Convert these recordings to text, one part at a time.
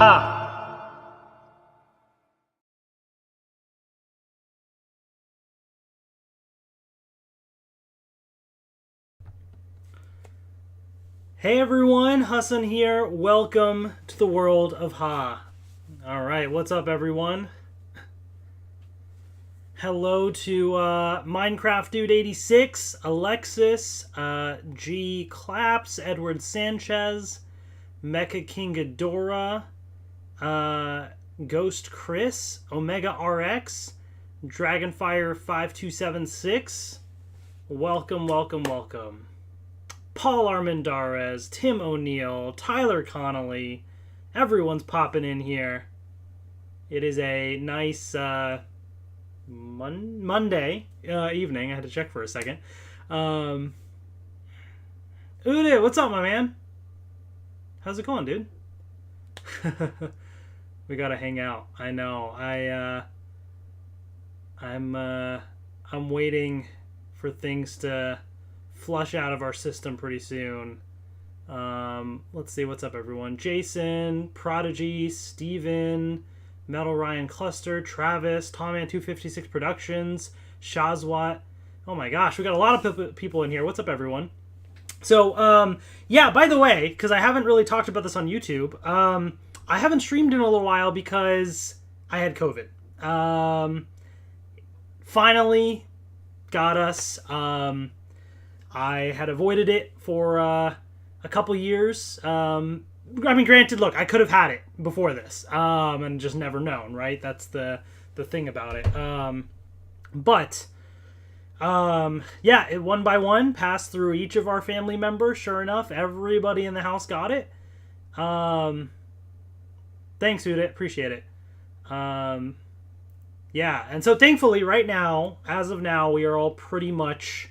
Ha! Hey everyone, Hassan here. Welcome to the world of Ha. Alright, what's up everyone? Hello to Minecraft Dude 86, Alexis, G Claps, Edward Sanchez, Mecha King Ghidorah, Ghost Chris, Omega RX, Dragonfire 5276. Welcome, welcome, welcome. Paul Armendariz, Tim O'Neill, Tyler Connolly. Everyone's popping in here. It is a nice Monday evening. I had to check for a second. Ude, what's up, my man? How's it going, dude? We gotta hang out. I know. I'm waiting for things to flush out of our system pretty soon. Let's see, what's up everyone? Jason, Prodigy, Steven, Metal Ryan Cluster, Travis, Tomman256 Productions, Shazwat. Oh my gosh, we got a lot of people in here. What's up everyone? So, yeah, by the way, because I haven't really talked about this on YouTube, I haven't streamed in a little while because I had COVID. Finally got us. I had avoided it for a couple years. I mean, granted, look, I could have had it before this, and just never known, right? That's the thing about it. Yeah, it one by one passed through each of our family members. Sure enough, everybody in the house got it. Thanks, Udit. Appreciate it. Yeah, and so thankfully, right now, as of now, we are all pretty much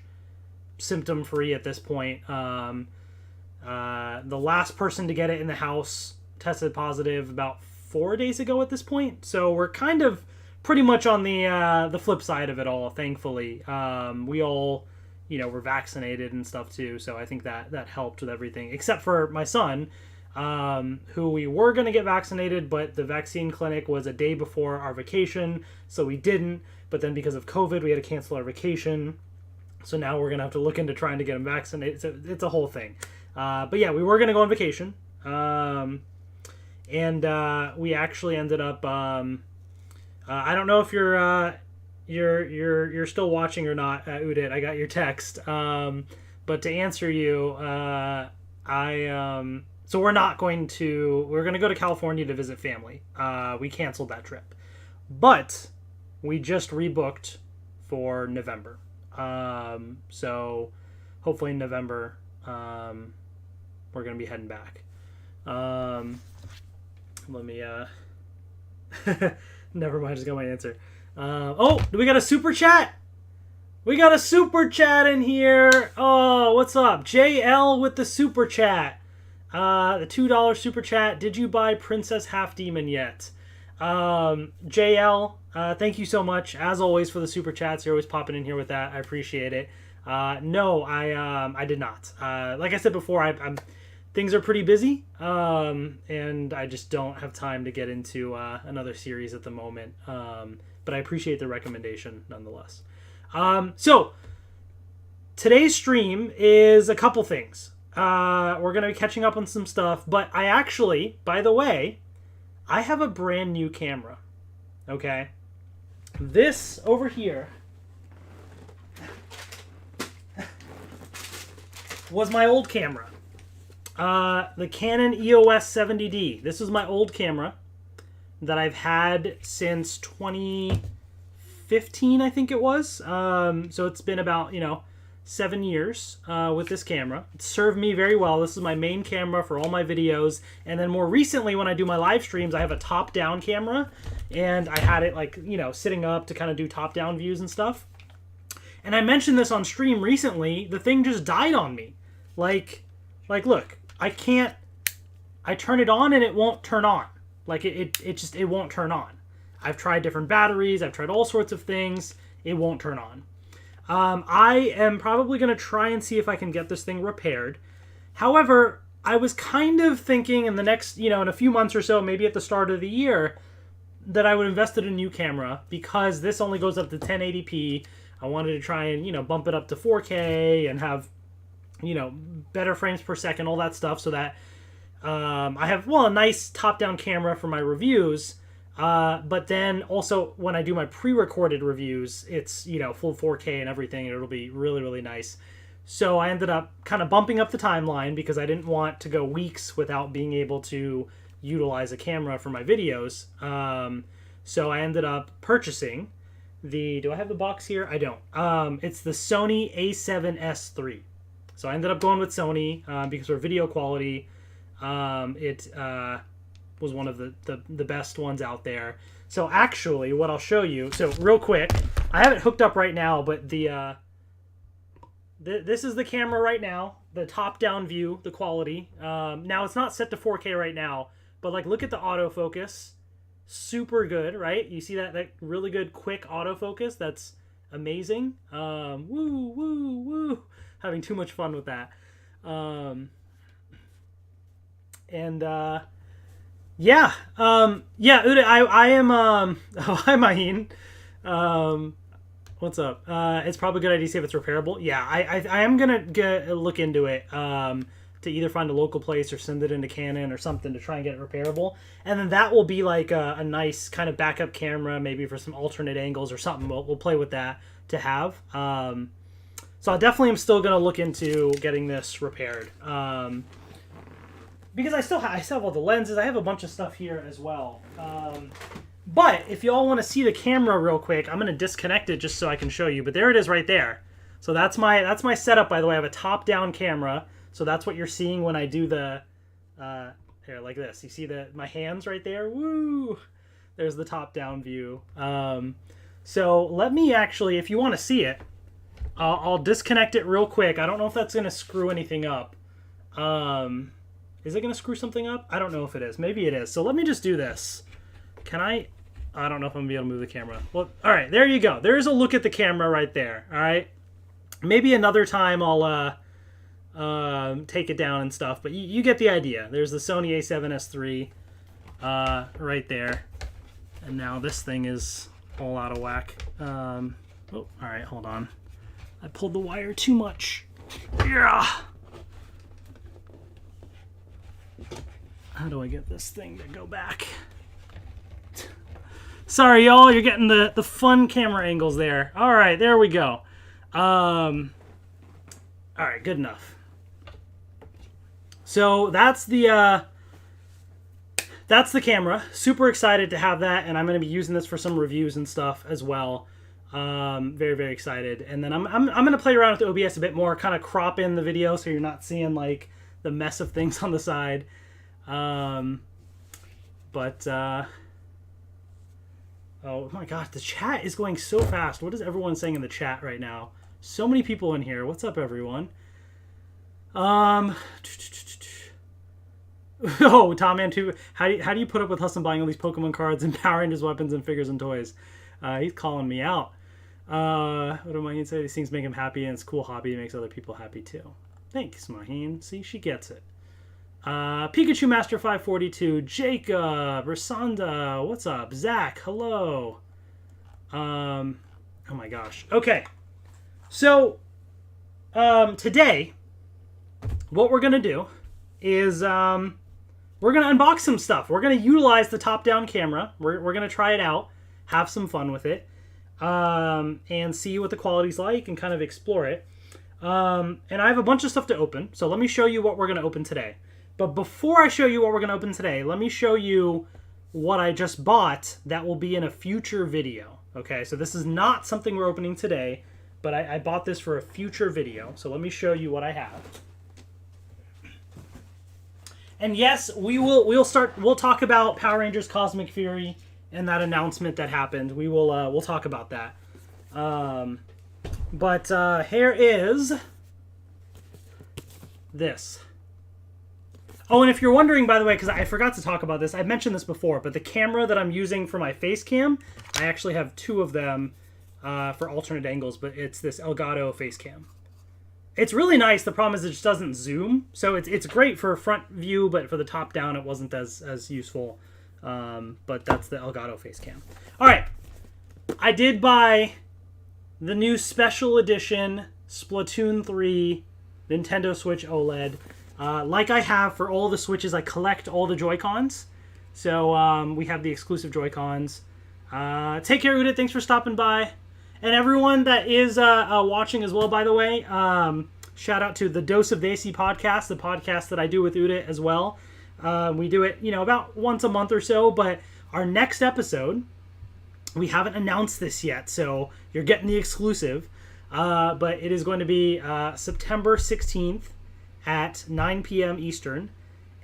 symptom-free at this point. The last person to get it in the house tested positive about 4 days ago at this point. So we're kind of pretty much on the flip side of it all, thankfully. We all, were vaccinated and stuff too. So I think that helped with everything, except for my son, who we were going to get vaccinated, but the vaccine clinic was a day before our vacation. So we didn't. But then because of COVID, we had to cancel our vacation. So now we're going to have to look into trying to get him vaccinated. So it's a whole thing. But yeah, we were going to go on vacation. And we actually ended up, I don't know if you're still watching or not, Udit. I got your text. But to answer you, so we're going to go to California to visit family. We canceled that trip, but we just rebooked for November. So hopefully in November, we're going to be heading back. Let me, never mind, just got my answer. Oh, do we got a super chat? We got a super chat in here. Oh, what's up? JL with the super chat. The $2 super chat. Did you buy Princess Half Demon yet? JL, thank you so much, as always, for the super chats. You're always popping in here with that. I appreciate it. No, I did not. Like I said before, things are pretty busy, and I just don't have time to get into another series at the moment. But I appreciate the recommendation nonetheless. So today's stream is a couple things. We're going to be catching up on some stuff, but I actually, by the way, I have a brand new camera. Okay? This over here was my old camera. The Canon EOS 70D. This is my old camera that I've had since 2015, I think it was. So it's been about, 7 years with this camera. It served me very well. This is my main camera for all my videos. And then more recently, when I do my live streams, I have a top-down camera. And I had it, sitting up to kind of do top-down views and stuff. And I mentioned this on stream recently. The thing just died on me. Look, I turn it on and it won't turn on. It won't turn on. I've tried different batteries. I've tried all sorts of things. It won't turn on. I am probably going to try and see if I can get this thing repaired. However, I was kind of thinking in the next, in a few months or so, maybe at the start of the year, that I would invest in a new camera because this only goes up to 1080p. I wanted to try and, bump it up to 4K and have, better frames per second, all that stuff, so that I have, a nice top-down camera for my reviews. But then also when I do my pre-recorded reviews, it's, full 4K and everything, and it'll be really, really nice. So I ended up kind of bumping up the timeline because I didn't want to go weeks without being able to utilize a camera for my videos. So I ended up purchasing do I have the box here? I don't. It's the Sony A7S III. So I ended up going with Sony because for video quality, it was one of the best ones out there. So actually, what I'll show you, so real quick, I have it hooked up right now, but this is the camera right now, the top-down view, the quality. Now, it's not set to 4K right now, but like look at the autofocus. Super good, right? You see that really good, quick autofocus? That's amazing. Woo, woo, woo. Having too much fun with that. Yeah. Yeah, Uday, I am, oh, hi, Maheen. What's up? It's probably a good idea to see if it's repairable. Yeah, I am going to look into it, to either find a local place or send it into Canon or something to try and get it repairable. And then that will be like a nice kind of backup camera, maybe for some alternate angles or something. We'll play with that to have. So I definitely am still going to look into getting this repaired. Because I still have all the lenses. I have a bunch of stuff here as well. But if you all want to see the camera real quick, I'm going to disconnect it just so I can show you. But there it is right there. So that's my setup, by the way. I have a top-down camera. So that's what you're seeing when I do the, here, like this. You see my hands right there? Woo! There's the top-down view. So let me actually, if you want to see it, I'll disconnect it real quick. I don't know if that's going to screw anything up. Is it going to screw something up? I don't know if it is. Maybe it is. So let me just do this. Can I don't know if I'm going to be able to move the camera. Well, all right, there you go. There's a look at the camera right there, all right? Maybe another time I'll take it down and stuff, but you get the idea. There's the Sony A7S III right there. And now this thing is all out of whack. Oh, all right, hold on. I pulled the wire too much. Yeah. How do I get this thing to go back? Sorry, y'all. You're getting the fun camera angles there. All right, there we go. All right, good enough. So that's the camera. Super excited to have that, and I'm going to be using this for some reviews and stuff as well. Very, very excited. And then I'm going to play around with OBS a bit more, kind of crop in the video so you're not seeing like the mess of things on the side. Oh my gosh, the chat is going so fast. What is everyone saying in the chat right now? So many people in here. What's up, everyone? Oh, Tom Man 2. How do you put up with Hustle buying all these Pokemon cards and Power Rangers weapons and figures and toys? He's calling me out. What am I going to say? These things make him happy, and it's a cool hobby. It makes other people happy too. Thanks, Maheen. See, she gets it. Pikachu Master 542, Jacob, Rasanda, what's up? Zach, hello. Oh my gosh. Okay. So, today, what we're going to do is, we're going to unbox some stuff. We're going to utilize the top-down camera. We're going to try it out, have some fun with it, and see what the quality's like and kind of explore it. And I have a bunch of stuff to open, so let me show you what we're going to open today. But before I show you what we're going to open today, let me show you what I just bought that will be in a future video. Okay, so this is not something we're opening today, but I bought this for a future video. So let me show you what I have. And yes, we'll talk about Power Rangers Cosmic Fury and that announcement that happened. We'll talk about that. But here is this. Oh, and if you're wondering, by the way, because I forgot to talk about this, I've mentioned this before, but the camera that I'm using for my face cam, I actually have two of them for alternate angles, but it's this Elgato face cam. It's really nice. The problem is it just doesn't zoom. So it's great for front view, but for the top down, it wasn't as useful. But that's the Elgato face cam. All right. I did buy the new special edition Splatoon 3 Nintendo Switch OLED. Like I have for all the Switches, I collect all the Joy-Cons. So we have the exclusive Joy-Cons. Take care, Udit. Thanks for stopping by. And everyone that is watching as well, by the way, shout out to the Dose of the AC podcast, the podcast that I do with Udit as well. We do it, about once a month or so. But our next episode, we haven't announced this yet, so you're getting the exclusive. But it is going to be September 16th at 9 p.m. Eastern.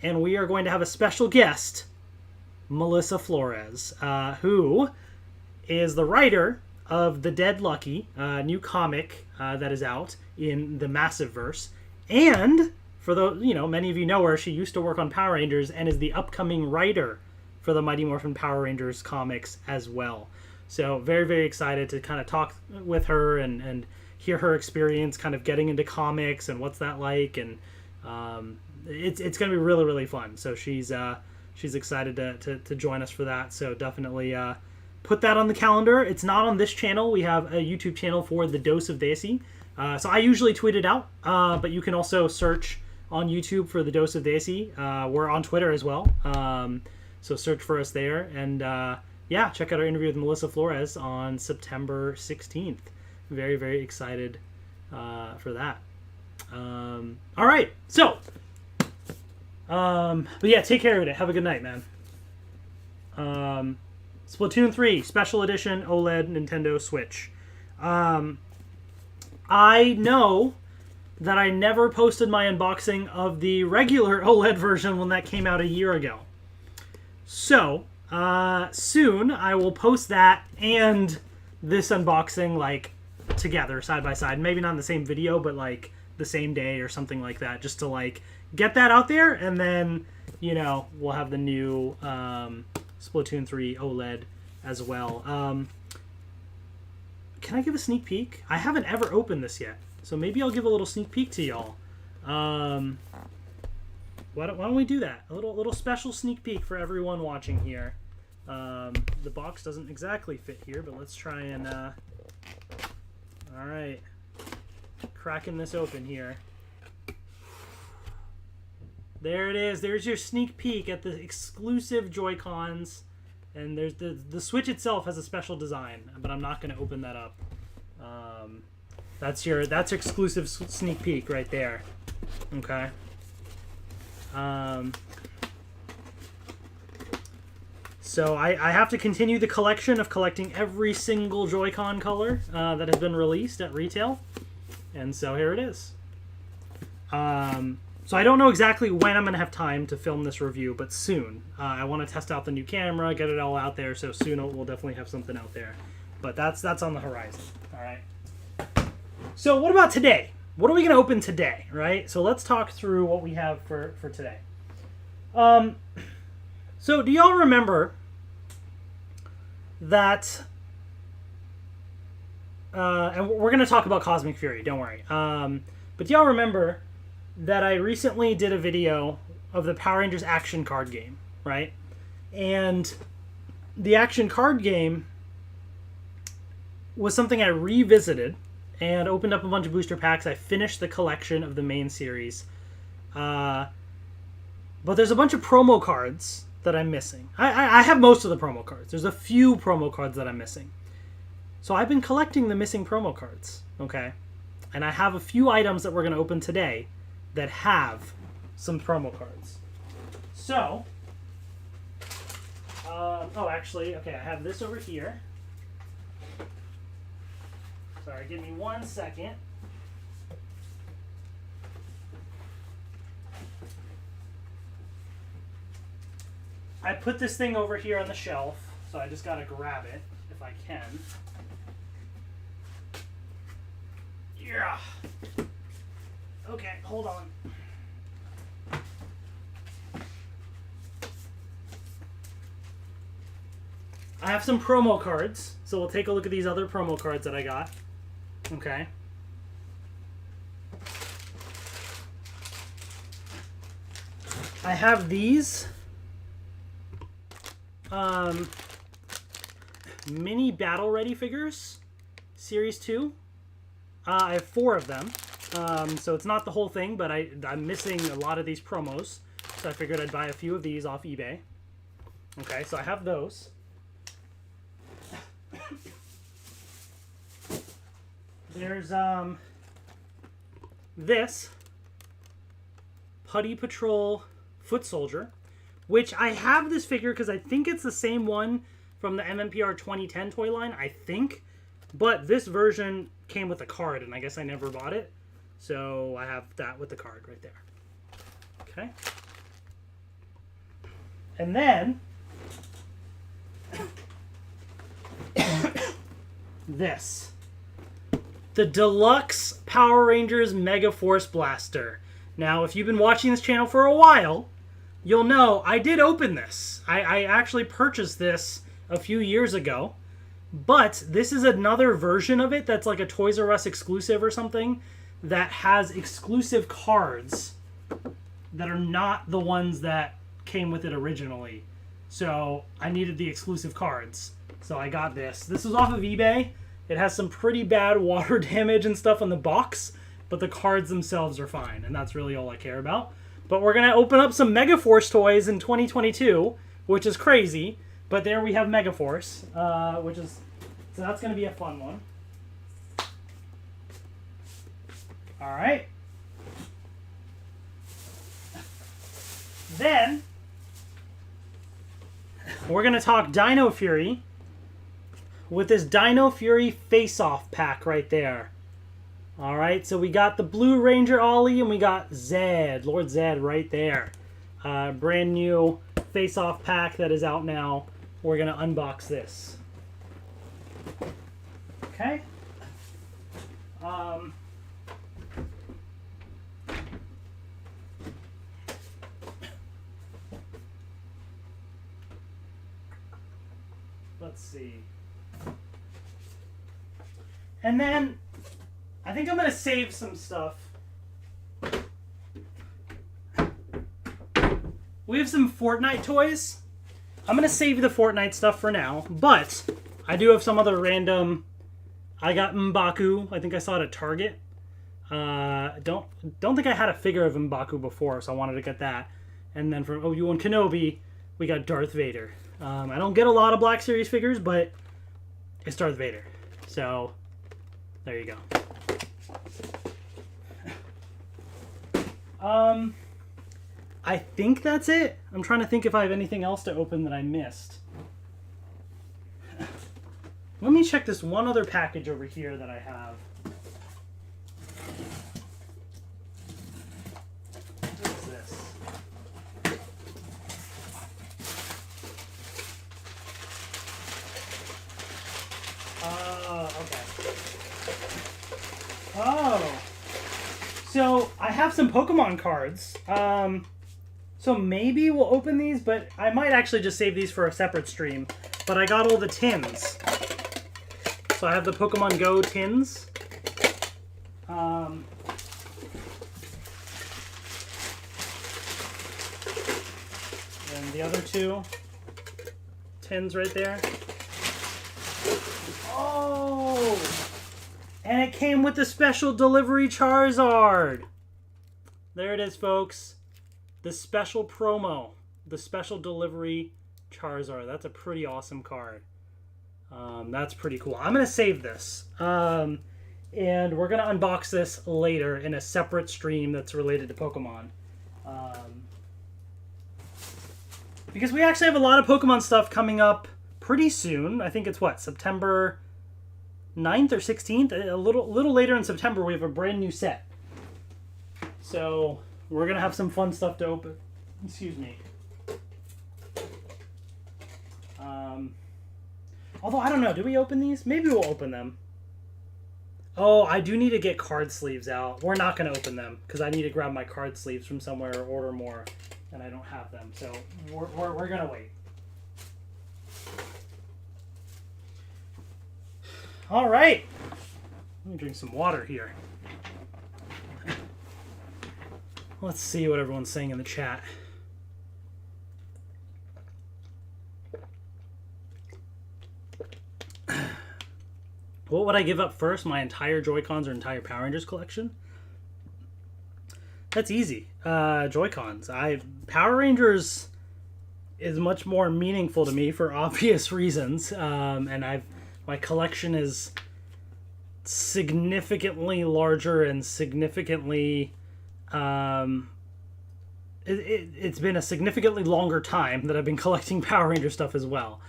And we are going to have a special guest, Melissa Flores, who is the writer of The Dead Lucky, new comic that is out in the Massiveverse. And for those, many of you know her, she used to work on Power Rangers and is the upcoming writer for the Mighty Morphin Power Rangers comics as well. So very, very excited to kind of talk with her and hear her experience kind of getting into comics and what's that like. And it's going to be really, really fun. So she's excited to join us for that. So definitely put that on the calendar. It's not on this channel. We have a YouTube channel for the Dose of Daisy. So I usually tweet it out, but you can also search on YouTube for the Dose of Daisy. We're on Twitter as well. So search for us there. And check out our interview with Melissa Flores on September 16th. Very, very excited for that. All right. So, but yeah, take care of it. Have a good night, man. Splatoon 3 Special Edition OLED Nintendo Switch. I know that I never posted my unboxing of the regular OLED version when that came out a year ago. So, soon I will post that and this unboxing together, side by side. Maybe not in the same video, but the same day or something like that, just to get that out there. And then, we'll have the new Splatoon 3 OLED as well. Can I give a sneak peek? I haven't ever opened this yet, so maybe I'll give a little sneak peek to y'all. Why don't we do that? A little special sneak peek for everyone watching here. The box doesn't exactly fit here, but let's try and... all right. Cracking this open here. There it is. There's your sneak peek at the exclusive Joy-Cons. And there's the Switch itself has a special design, but I'm not going to open that up. That's your exclusive sneak peek right there. Okay. So I have to continue the collection of collecting every single Joy-Con color that has been released at retail. And so here it is. So I don't know exactly when I'm going to have time to film this review, but soon. I want to test out the new camera, get it all out there, so soon we'll definitely have something out there. But that's on the horizon, all right? So what about today? What are we going to open today, right? So let's talk through what we have for today. So do y'all remember that... and we're going to talk about Cosmic Fury, don't worry. But do y'all remember that I recently did a video of the Power Rangers action card game, right? And the action card game was something I revisited and opened up a bunch of booster packs. I finished the collection of the main series. But there's a bunch of promo cards that I'm missing. I have most of the promo cards. There's a few promo cards that I'm missing. So I've been collecting the missing promo cards, okay? And I have a few items that we're going to open today that have some promo cards. So, actually, okay, I have this over here. Sorry, give me 1 second. I put this thing over here on the shelf, so I just gotta grab it if I can. Yeah. Okay, hold on. I have some promo cards, so we'll take a look at these other promo cards that I got. Okay. I have these mini Battle Ready figures, Series 2. I have 4 of them. So it's not the whole thing, but I'm missing a lot of these promos. So I figured I'd buy a few of these off eBay. Okay, so I have those. There's this Putty Patrol Foot Soldier, which I have this figure because I think it's the same one from the MMPR 2010 toy line, I think. But this version came with a card, and I guess I never bought it. So I have that with the card right there. Okay. And then this. The Deluxe Power Rangers Mega Force Blaster. Now, if you've been watching this channel for a while, you'll know I did open this. I actually purchased this a few years ago. But this is another version of it that's like a Toys R Us exclusive or something that has exclusive cards that are not the ones that came with it originally. So I needed the exclusive cards. So I got this. This is off of eBay. It has some pretty bad water damage and stuff on the box, but the cards themselves are fine, and that's really all I care about. But we're going to open up some Megaforce toys in 2022, which is crazy. But there we have Megaforce, so that's going to be a fun one. All right. Then we're going to talk Dino Fury with this Dino Fury face-off pack right there. All right, so we got the Blue Ranger Ollie and we got Zed, Lord Zed right there. Brand new face-off pack that is out now. We're going to unbox this. Okay. Let's see. And then I think I'm going to save some stuff. We have some Fortnite toys. I'm going to save the Fortnite stuff for now, but I do have some other random. I got M'Baku. I think I saw it at Target. Don't think I had a figure of M'Baku before, so I wanted to get that. And then from Obi-Wan Kenobi, we got Darth Vader. I don't get a lot of Black Series figures, but it's Darth Vader. So there you go. I think that's it. I'm trying to think if I have anything else to open that I missed. Let me check this one other package over here that I have. What is this? Okay. Oh. So, I have some Pokemon cards. So maybe we'll open these, but I might actually just save these for a separate stream. But I got all the tins. So I have the Pokemon Go tins. And the other 2 tins right there. Oh! And it came with the special delivery Charizard. There it is, folks. The special promo. The special delivery Charizard. That's a pretty awesome card. That's pretty cool. I'm going to save this. And we're going to unbox this later in a separate stream that's related to Pokemon. Because we actually have a lot of Pokemon stuff coming up pretty soon. I think it's what, September 9th or 16th? A little later in September, we have a brand new set. So we're going to have some fun stuff to open. Excuse me. Although, I don't know. Do we open these? Maybe we'll open them. Oh, I do need to get card sleeves out. We're not going to open them because I need to grab my card sleeves from somewhere or order more, and I don't have them. So we're going to wait. All right. Let me drink some water here. Let's see what everyone's saying in the chat. What would I give up first? My entire Joy-Cons or entire Power Rangers collection? That's easy. Joy-Cons. Power Rangers is much more meaningful to me for obvious reasons, and my collection is significantly larger and significantly. It's been a significantly longer time that I've been collecting Power Ranger stuff as well.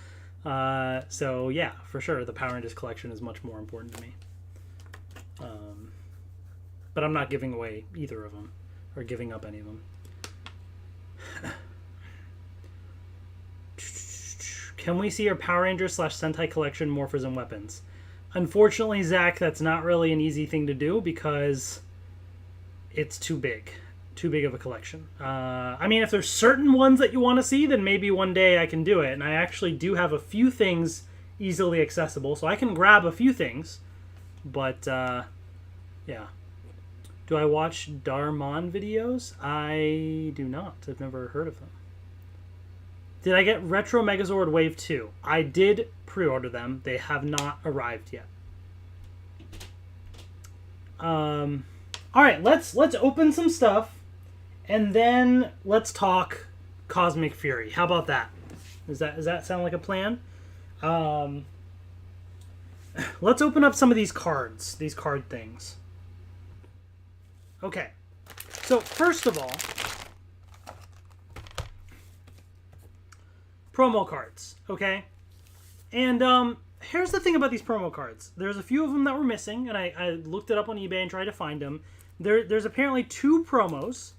So yeah, for sure, the Power Rangers collection is much more important to me. But I'm not giving away either of them, or giving up any of them. Can we see your Power Rangers / Sentai collection morphers and weapons? Unfortunately, Zach, that's not really an easy thing to do because it's too big. Too big of a collection. I mean, if there's certain ones that you want to see, then maybe one day I can do it. And I actually do have a few things easily accessible, so I can grab a few things. But, yeah. Do I watch Darmon videos? I do not. I've never heard of them. Did I get Retro Megazord Wave 2? I did pre-order them. They have not arrived yet. Alright, let's open some stuff. And then let's talk Cosmic Fury. How about that? Does that sound like a plan? Let's open up some of these cards. These card things. Okay. So, first of all, promo cards, okay? And here's the thing about these promo cards. There's a few of them that were missing, and I looked it up on eBay and tried to find them. There's apparently 2 promos,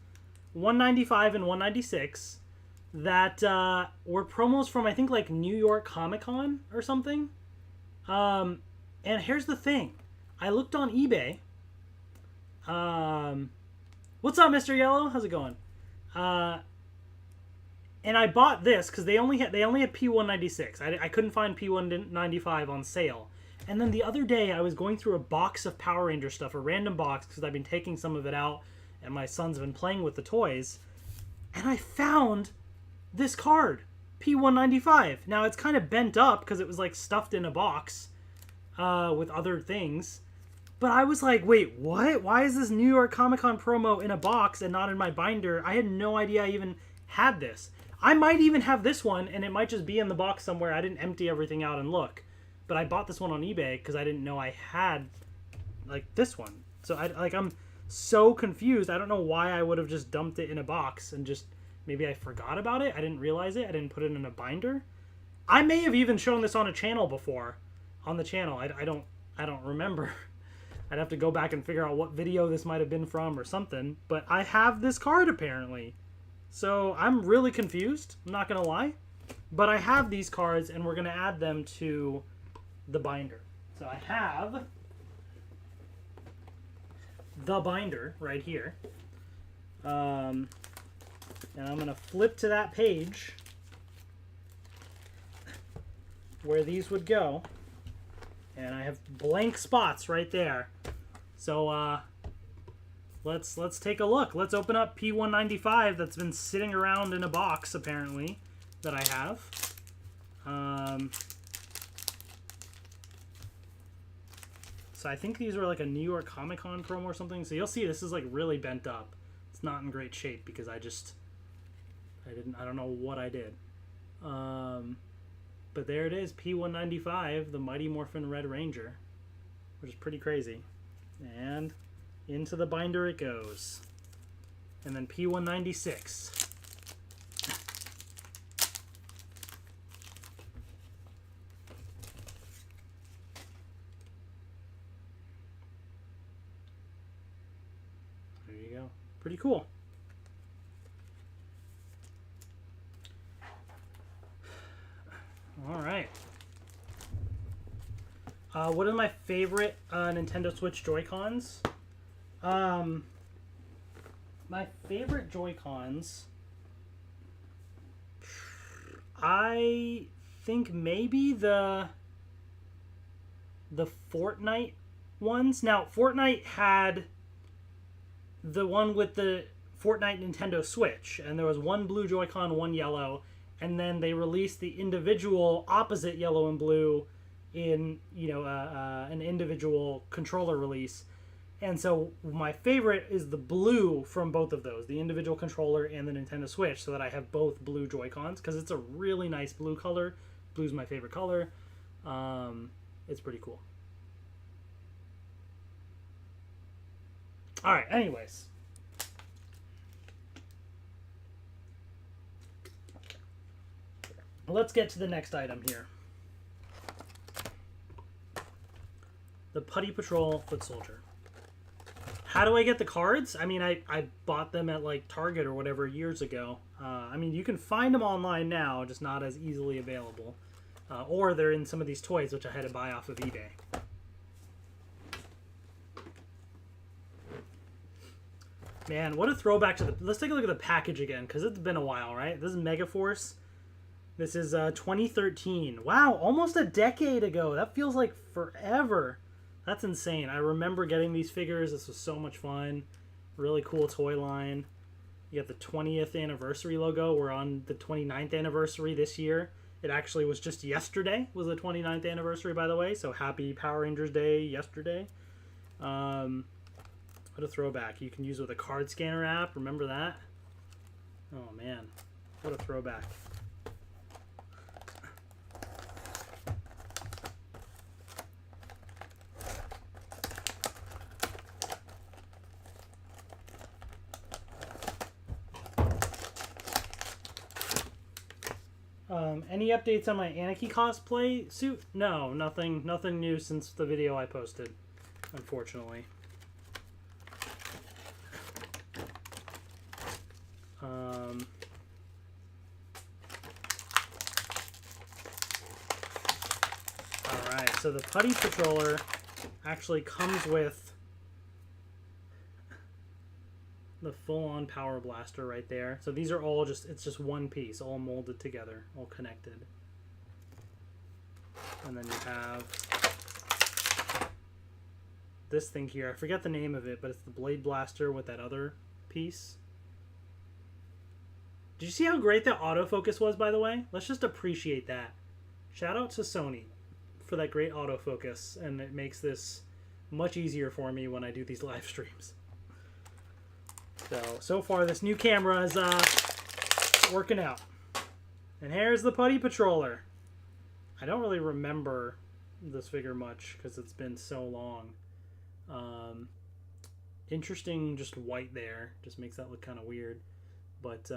195 and 196, that were promos from, I think, like New York Comic Con or something. And here's the thing. I looked on eBay. What's up, Mr. Yellow? How's it going? And I bought this because they only had P196. I couldn't find P195 on sale. And then the other day I was going through a box of Power Ranger stuff, a random box, because I've been taking some of it out and my son's been playing with the toys. And I found this card, P195. Now it's kind of bent up because it was like stuffed in a box with other things. But I was like, wait, what? Why is this New York Comic Con promo in a box and not in my binder? I had no idea I even had this. I might even have this one, and it might just be in the box somewhere. I didn't empty everything out and look. But I bought this one on eBay because I didn't know I had, like, this one. So, I'm so confused. I don't know why I would have just dumped it in a box and just, maybe I forgot about it. I didn't realize it. I didn't put it in a binder. I may have even shown this on a channel before. On the channel. I don't remember. I'd have to go back and figure out what video this might have been from or something. But I have this card, apparently. So I'm really confused, I'm not going to lie. But I have these cards, and we're going to add them to the binder. So I have the binder right here. And I'm going to flip to that page where these would go. And I have blank spots right there. So, let's take a look. Let's open up P195 that's been sitting around in a box, apparently, that I have. So I think these are like a New York Comic Con promo or something. So you'll see this is like really bent up. It's not in great shape because I don't know what I did. But there it is, P195, the Mighty Morphin Red Ranger, which is pretty crazy. And into the binder it goes. And then P196. There you go. Pretty cool. All right. What are my favorite Nintendo Switch Joy-Cons? My favorite Joy-Cons, I think maybe the Fortnite ones. Now, Fortnite had the one with the Fortnite Nintendo Switch, and there was one blue Joy-Con, one yellow, and then they released the individual opposite yellow and blue in, you know, an individual controller release. And so my favorite is the blue from both of those, the individual controller and the Nintendo Switch, so that I have both blue Joy-Cons, because it's a really nice blue color. Blue's my favorite color. It's pretty cool. All right, anyways. Let's get to the next item here. The Putty Patrol Foot Soldier. How do I get the cards? I mean, I bought them at like Target or whatever years ago. I mean, you can find them online now, just not as easily available. Or they're in some of these toys, which I had to buy off of eBay. Man, what a throwback to the... Let's take a look at the package again, because it's been a while, right? This is Megaforce. This is 2013. Wow, almost a decade ago. That feels like forever. That's insane. I remember getting these figures. This was so much fun. Really cool toy line. You got the 20th anniversary logo. We're on the 29th anniversary this year. It actually was just yesterday, was the 29th anniversary, by the way. So happy Power Rangers Day yesterday. What a throwback. You can use with a card scanner app. Remember that? Oh, man. What a throwback. Any updates on my Anarchy cosplay suit? No, nothing new since the video I posted, unfortunately. Alright, so the Putty Patroller actually comes with the full-on Power Blaster right there. So these are all just, it's just one piece, all molded together, all connected. And then you have this thing here. I forget the name of it, but it's the Blade Blaster with that other piece. Did you see how great that autofocus was, by the way? Let's just appreciate that. Shout out to Sony for that great autofocus, and it makes this much easier for me when I do these live streams. So far this new camera is working out. And here's the Putty Patroller. I don't really remember this figure much because it's been so long. Interesting, just white there. Just makes that look kind of weird. But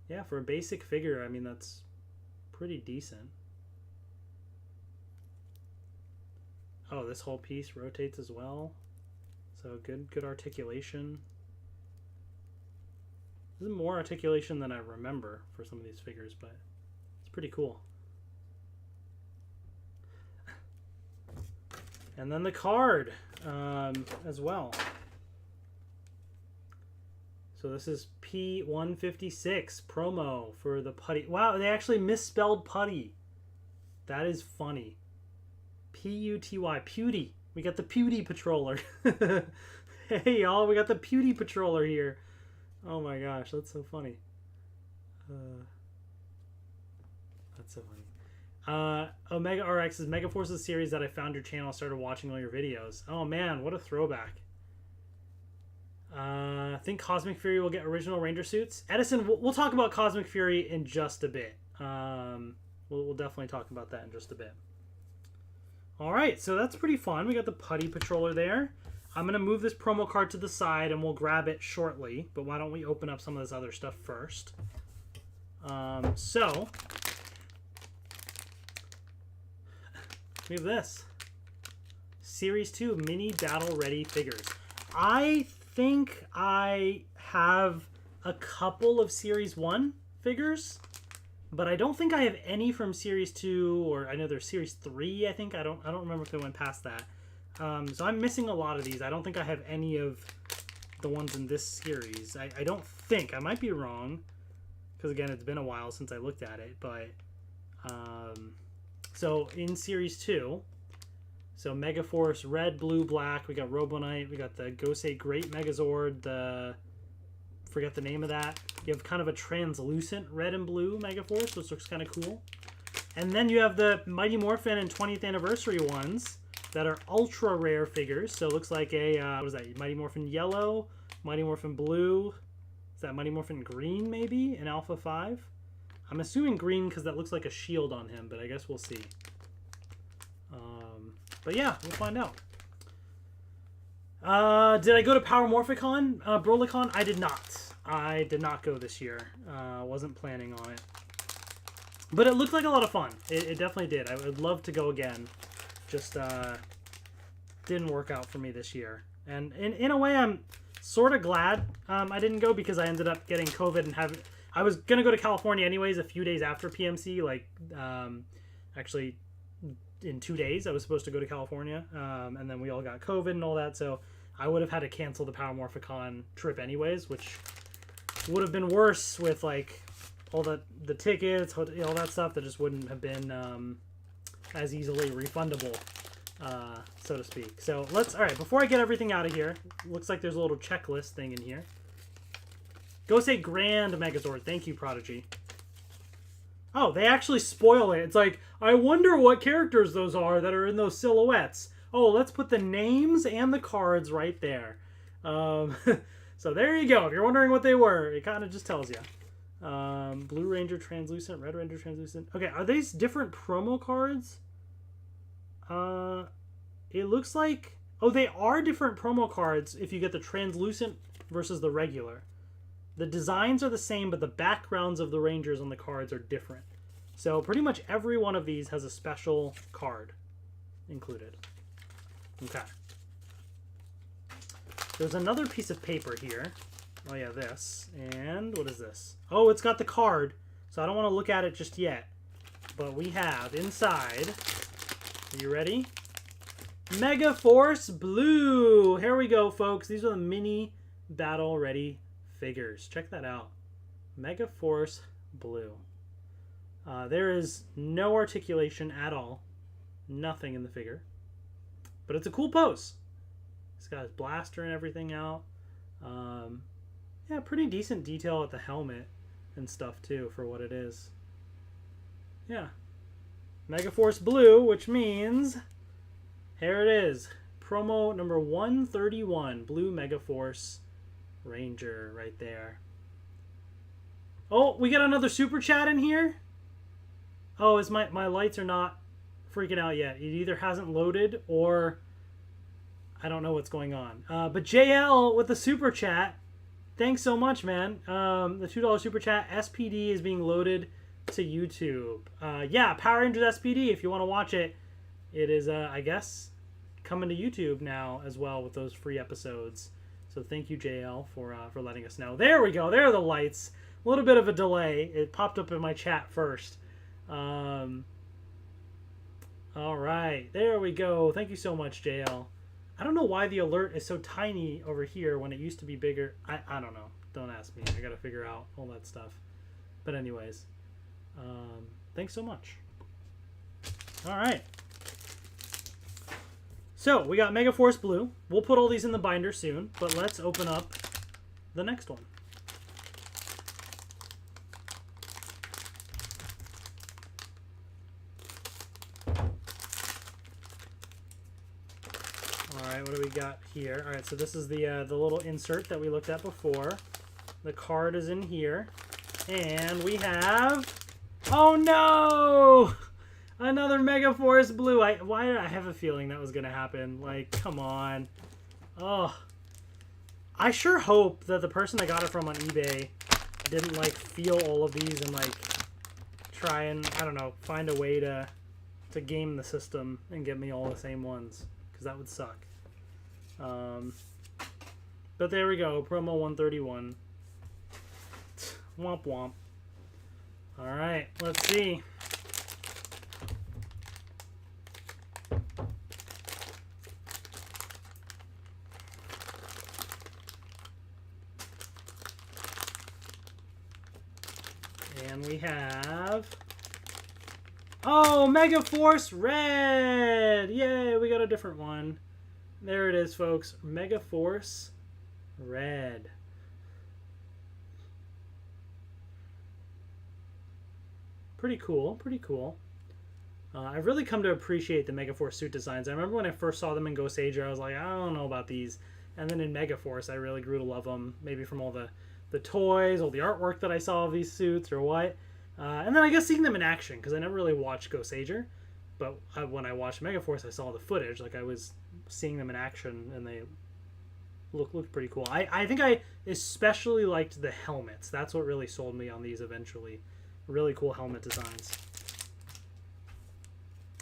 yeah, for a basic figure, I mean, that's pretty decent. Oh, this whole piece rotates as well. So good articulation. This is more articulation than I remember for some of these figures, but it's pretty cool. And then the card as well. So this is P156 promo for the Putty. Wow, they actually misspelled Putty. That is funny. P-U-T-Y, Pewty. We got the Pewty Patroller. Hey, y'all, we got the Pewty Patroller here. Oh my gosh, that's so funny. That's so funny. Omega RX is Megaforce's series that I found your channel, started watching all your videos. Oh man, what a throwback. I think Cosmic Fury will get original Ranger suits. Edison, we'll talk about Cosmic Fury in just a bit. We'll definitely talk about that in just a bit. Alright, so that's pretty fun. We got the Putty Patroller there. I'm going to move this promo card to the side and we'll grab it shortly. But why don't we open up some of this other stuff first? So, we have this. Series 2 Mini Battle Ready figures. I think I have a couple of Series 1 figures. But I don't think I have any from Series 2, or I know there's Series 3, I think. I don't remember if they went past that. So I'm missing a lot of these. I don't think I have any of the ones in this series. I don't think. I might be wrong. Because, again, it's been a while since I looked at it. But, so in Series 2, so Megaforce, red, blue, black. We got Robo Knight. We got the Gosei Great Megazord. Forget the name of that. You have kind of a translucent red and blue Megaforce, which looks kind of cool. And then you have the Mighty Morphin and 20th anniversary ones that are ultra rare figures. So it looks like a, what is that? Mighty Morphin Yellow, Mighty Morphin Blue. Is that Mighty Morphin Green maybe in Alpha 5? I'm assuming green because that looks like a shield on him, but I guess we'll see. But yeah, we'll find out. Did I go to Power Morphicon, Brolicon? I did not. I did not go this year. Wasn't planning on it. But it looked like a lot of fun. It definitely did. I would love to go again. Just didn't work out for me this year. And in a way, I'm sort of glad I didn't go because I ended up getting COVID and I was going to go to California anyways a few days after PMC. Like, actually, in 2 days, I was supposed to go to California. And then we all got COVID and all that. So I would have had to cancel the Power Morphicon trip anyways, which would have been worse with, like, all the tickets, all that stuff that just wouldn't have been as easily refundable, so to speak. So all right, before I get everything out of here, looks like there's a little checklist thing in here. Go say Grand Megazord. Thank you, Prodigy. Oh, they actually spoil it. It's like, I wonder what characters those are that are in those silhouettes. Oh, let's put the names and the cards right there. So there you go. If you're wondering what they were, it kind of just tells you. Blue Ranger Translucent, Red Ranger Translucent. Okay, are these different promo cards? It looks like... Oh, they are different promo cards if you get the Translucent versus the regular. The designs are the same, but the backgrounds of the Rangers on the cards are different. So pretty much every one of these has a special card included. Okay. There's another piece of paper here. Oh yeah, this. And what is this? Oh, it's got the card. So I don't want to look at it just yet. But we have inside... Are you ready? Mega Force Blue! Here we go, folks. These are the mini battle ready figures. Check that out. Mega Force Blue. There is no articulation at all. Nothing in the figure. But it's a cool pose. He's got his blaster and everything out. Yeah, pretty decent detail at the helmet and stuff too for what it is. Yeah. Mega Force Blue, which means here it is. Promo number 131. Blue Mega Force Ranger right there. Oh, we got another super chat in here? Oh, is my lights are not freaking out yet. It either hasn't loaded or I don't know what's going on. But JL with the super chat. Thanks so much, man. The $2 super chat. SPD is being loaded to YouTube. Yeah, Power Rangers SPD, if you want to watch it, it is, I guess, coming to YouTube now as well with those free episodes. So thank you, JL, for letting us know. There we go. There are the lights. A little bit of a delay. It popped up in my chat first. All right. There we go. Thank you so much, JL. I don't know why the alert is so tiny over here when it used to be bigger. I don't know. Don't ask me. I got to figure out all that stuff. But anyways, thanks so much. All right. So we got Mega Force Blue. We'll put all these in the binder soon, but let's open up the next one. What do we got here? All right, so this is the little insert that we looked at before. The card is in here, and we have... Oh no! Another Mega Force Blue. Why did I have a feeling that was gonna happen? Like, come on. Oh, I sure hope that the person that got it from on eBay didn't like feel all of these and like try and, I don't know, find a way to game the system and get me all the same ones, because that would suck. But there we go, promo 131. Womp womp. Alright, let's see. And we have... Oh, Mega Force Red! Yay, we got a different one. There it is, folks. Mega Force Red. Pretty cool, pretty cool. I've really come to appreciate the Megaforce suit designs. I remember when I first saw them in Ghost Age, I was like, I don't know about these. And then in Megaforce, I really grew to love them, maybe from all the toys, all the artwork that I saw of these suits or what. And then I guess seeing them in action, because I never really watched Ghost Ager. But when I watched Megaforce, I saw the footage. Like, I was seeing them in action, and they looked pretty cool. I think I especially liked the helmets. That's what really sold me on these eventually. Really cool helmet designs.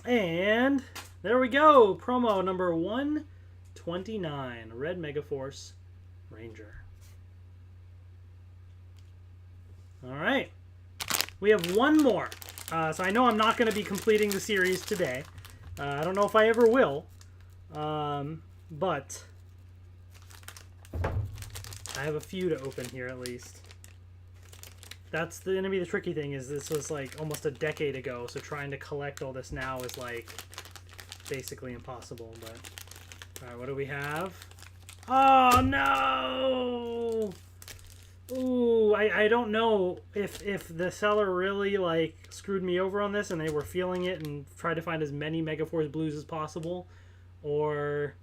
And there we go. Promo number 129. Red Megaforce Ranger. All right. We have one more. So I know I'm not going to be completing the series today. I don't know if I ever will. But I have a few to open here at least. That's going to be the tricky thing, is this was like almost a decade ago, so trying to collect all this now is like basically impossible. But alright, what do we have? Oh no! Ooh, I don't know if the seller really like screwed me over on this and they were feeling it and tried to find as many Megaforce Blues as possible, or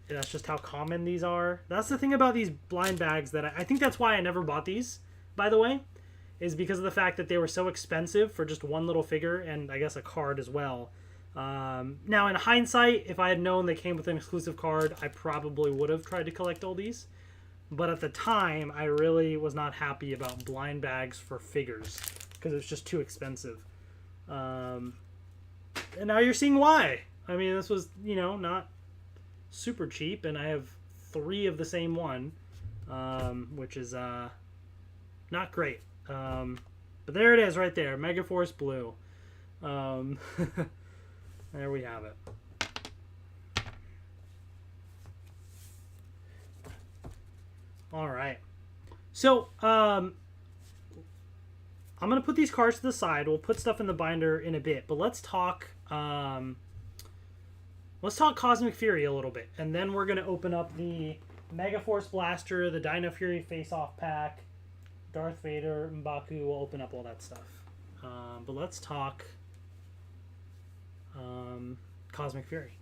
that's just how common these are. That's the thing about these blind bags that I think that's why I never bought these, by the way, is because of the fact that they were so expensive for just one little figure and I guess a card as well. Now, in hindsight, if I had known they came with an exclusive card, I probably would have tried to collect all these. But at the time, I really was not happy about blind bags for figures because it was just too expensive. And now you're seeing why. I mean, this was, not super cheap, and I have 3 of the same one, which is not great. But there it is right there, Megaforce Blue. There we have it. All right. So, I'm going to put these cards to the side. We'll put stuff in the binder in a bit, but let's talk Cosmic Fury a little bit, and then we're going to open up the Megaforce Blaster, the Dino Fury Face-Off Pack, Darth Vader, M'Baku. We'll open up all that stuff. But let's talk Cosmic Fury.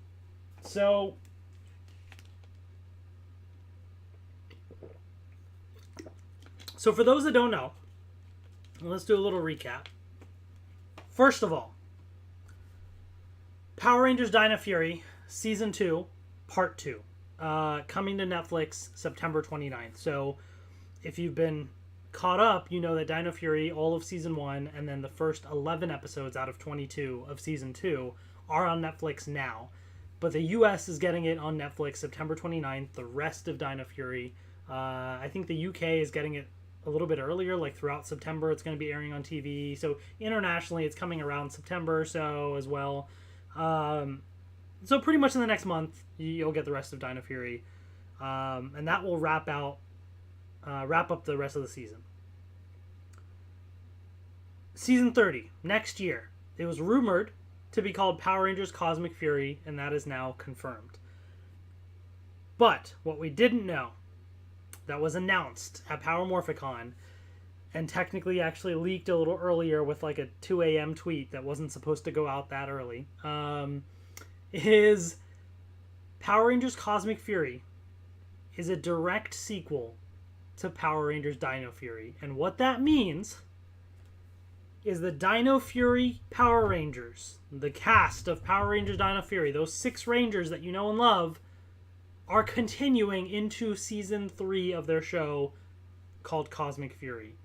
So, for those that don't know, let's do a little recap. First of all, Power Rangers Dino Fury Season 2, Part 2, coming to Netflix September 29th. So if you've been caught up, you know that Dino Fury, all of Season 1, and then the first 11 episodes out of 22 of Season 2 are on Netflix now. But the US is getting it on Netflix September 29th. The rest of Dino Fury, I think the UK is getting it a little bit earlier, like throughout September it's going to be airing on TV. So internationally it's coming around September or so as well. So pretty much in the next month you'll get the rest of Dino Fury. And that will wrap up the rest of the season. Season 30, next year. It was rumored to be called Power Rangers Cosmic Fury, and that is now confirmed. But what we didn't know, that was announced at Power Morphicon, and technically actually leaked a little earlier with like a 2 a.m. tweet that wasn't supposed to go out that early, is Power Rangers Cosmic Fury is a direct sequel to Power Rangers Dino Fury. And what that means is the Dino Fury Power Rangers, the cast of Power Rangers Dino Fury, those 6 Rangers that you know and love, are continuing into Season 3 of their show called Cosmic Fury.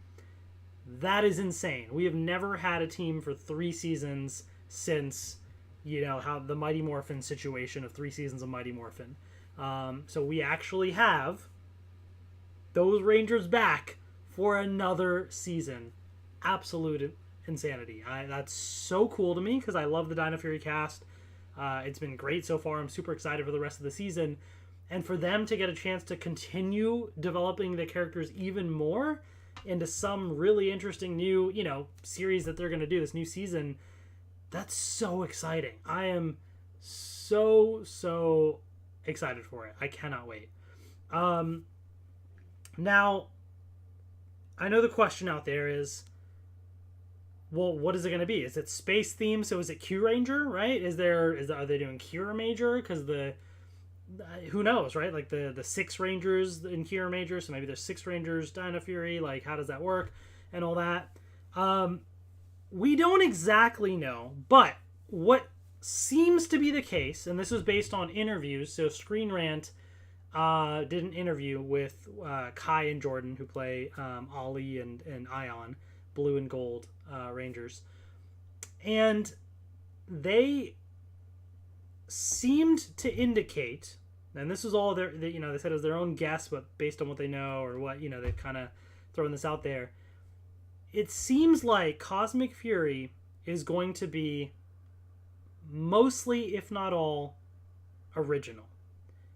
That is insane. We have never had a team for 3 seasons since, how the Mighty Morphin situation of 3 seasons of Mighty Morphin. So we actually have those Rangers back for another season. Absolute insanity. That's so cool to me because I love the Dino Fury cast. It's been great so far. I'm super excited for the rest of the season. And for them to get a chance to continue developing the characters even more into some really interesting new, series that they're going to do, this new season, that's so exciting. I am so excited for it. I cannot wait. Now, I know the question out there is, well, what is it going to be? Is it space theme? So is it Q Ranger, right? Are they doing Cure Major? Because who knows, right? Like the 6 Rangers in Cure Major, so maybe there's 6 Rangers Dino Fury. Like, how does that work and all that? We don't exactly know, but what seems to be the case, and this was based on interviews. So Screen Rant did an interview with Kai and Jordan, who play Ollie and Ion, Blue and Gold Rangers, and they seemed to indicate, and this was all they said it was their own guess, but based on what they know or what they've kind of thrown this out there. It seems like Cosmic Fury is going to be mostly, if not all, original.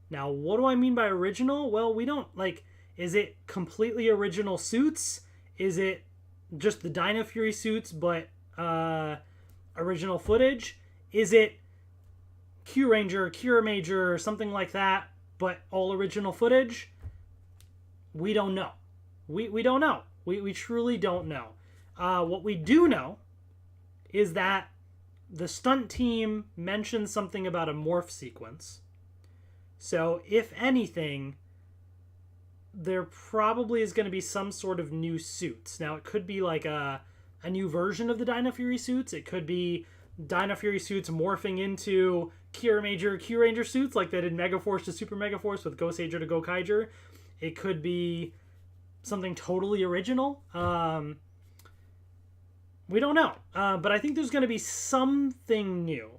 Now, what do I mean by original? Well, we don't, is it completely original suits? Is it just the Dino Fury suits, but original footage? Is it Q Ranger, Cure Major, or something like that, but all original footage? We don't know. We don't know. We truly don't know. What we do know is that the stunt team mentioned something about a morph sequence. So, if anything, there probably is going to be some sort of new suits. Now, it could be like a new version of the Dino Fury suits. It could be Dino Fury suits morphing into Cure Major, Q Ranger suits, like they did Megaforce to Super Megaforce with Goseiger to Gokaiger. It could be something totally original. We don't know. But I think there's going to be something new.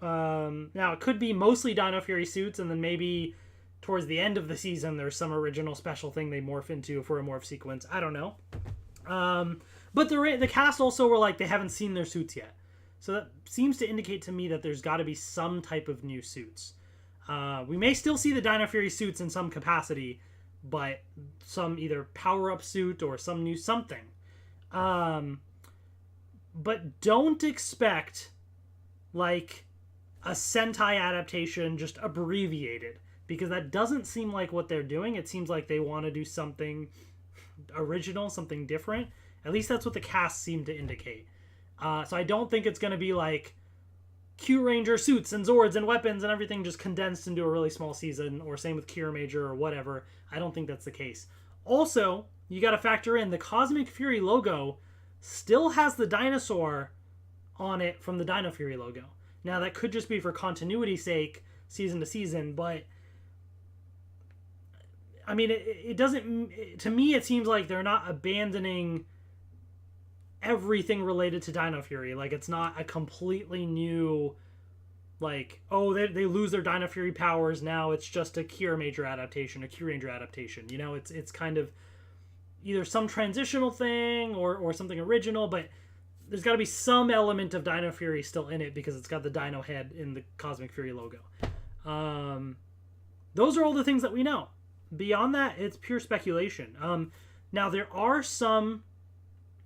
Now, it could be mostly Dino Fury suits, and then maybe towards the end of the season, there's some original special thing they morph into for a morph sequence. I don't know. But the cast also were like, they haven't seen their suits yet. So that seems to indicate to me that there's got to be some type of new suits. We may still see the Dino Fury suits in some capacity, but some either power-up suit or some new something. But don't expect, like, a Sentai adaptation just abbreviated, because that doesn't seem like what they're doing. It seems like they want to do something original, something different. At least that's what the cast seemed to indicate. So I don't think it's going to be like Q Ranger suits and Zords and weapons and everything just condensed into a really small season, or same with Cure Major or whatever. I don't think that's the case. Also, you got to factor in the Cosmic Fury logo still has the dinosaur on it from the Dino Fury logo. Now, that could just be for continuity's sake, season to season, but I mean, it doesn't, to me, it seems like they're not abandoning everything related to Dino Fury. Like, it's not a completely new, like, oh, they lose their Dino Fury powers, now it's just a Cure Major adaptation, a Q Ranger adaptation. You know, it's kind of either some transitional thing or something original, but there's got to be some element of Dino Fury still in it because it's got the Dino head in the Cosmic Fury logo. Those are all the things that we know. Beyond that, it's pure speculation. Now, there are some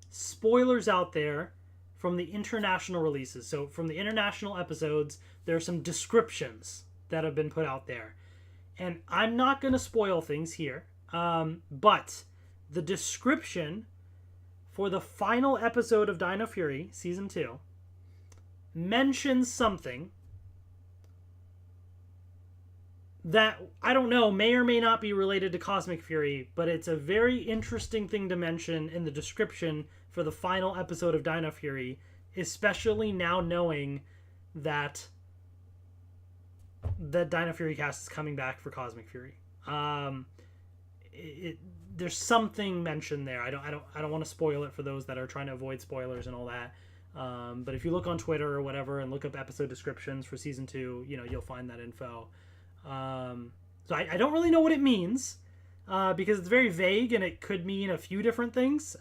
spoilers out there from the international releases. So from the international episodes, there are some descriptions that have been put out there. And I'm not going to spoil things here, but the description for the final episode of Dino Fury, Season 2, mentions something that, I don't know, may or may not be related to Cosmic Fury, but it's a very interesting thing to mention in the description for the final episode of Dino Fury, especially now knowing that the Dino Fury cast is coming back for Cosmic Fury. There's something mentioned there. I don't want to spoil it for those that are trying to avoid spoilers and all that. But if you look on Twitter or whatever and look up episode descriptions for season 2, you'll find that info. So I don't really know what it means, because it's very vague and it could mean a few different things,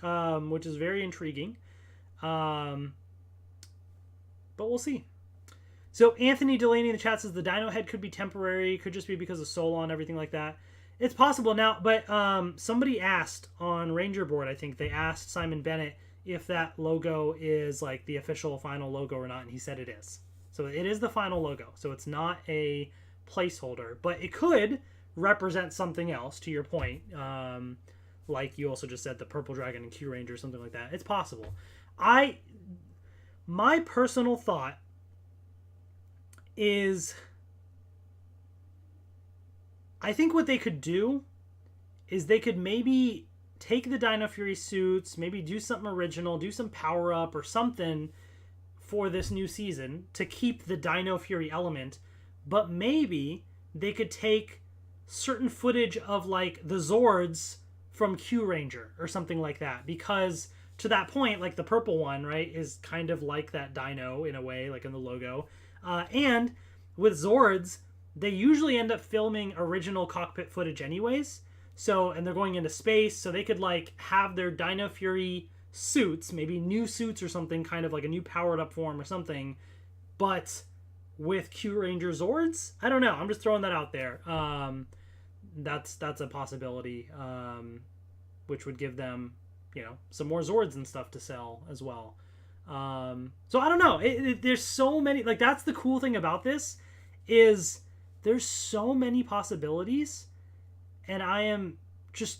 which is very intriguing. But we'll see. So Anthony Delaney in the chat says the Dino head could be temporary, could just be because of Solon, everything like that. It's possible now, but somebody asked on Ranger Board, I think they asked Simon Bennett if that logo is like the official final logo or not, and he said it is. So it is the final logo. So it's not a placeholder, but it could represent something else, to your point. Like you also just said, the Purple Dragon and Q Ranger, something like that. It's possible. I my personal thought is I think what they could do is they could maybe take the Dino Fury suits, maybe do something original, do some power up or something for this new season to keep the Dino Fury element, but maybe they could take certain footage of like the Zords from Q Ranger or something like that, because to that point, like the purple one, right, is kind of like that dino in a way, like in the logo. And with Zords, they usually end up filming original cockpit footage anyways. So, and they're going into space, so they could like have their Dino Fury suits, maybe new suits or something, kind of like a new powered up form or something, but with Q Ranger Zords. I don't know. I'm just throwing that out there. That's a possibility, which would give them, some more Zords and stuff to sell as well. So I don't know. There's so many. Like, that's the cool thing about this is there's so many possibilities, and I am just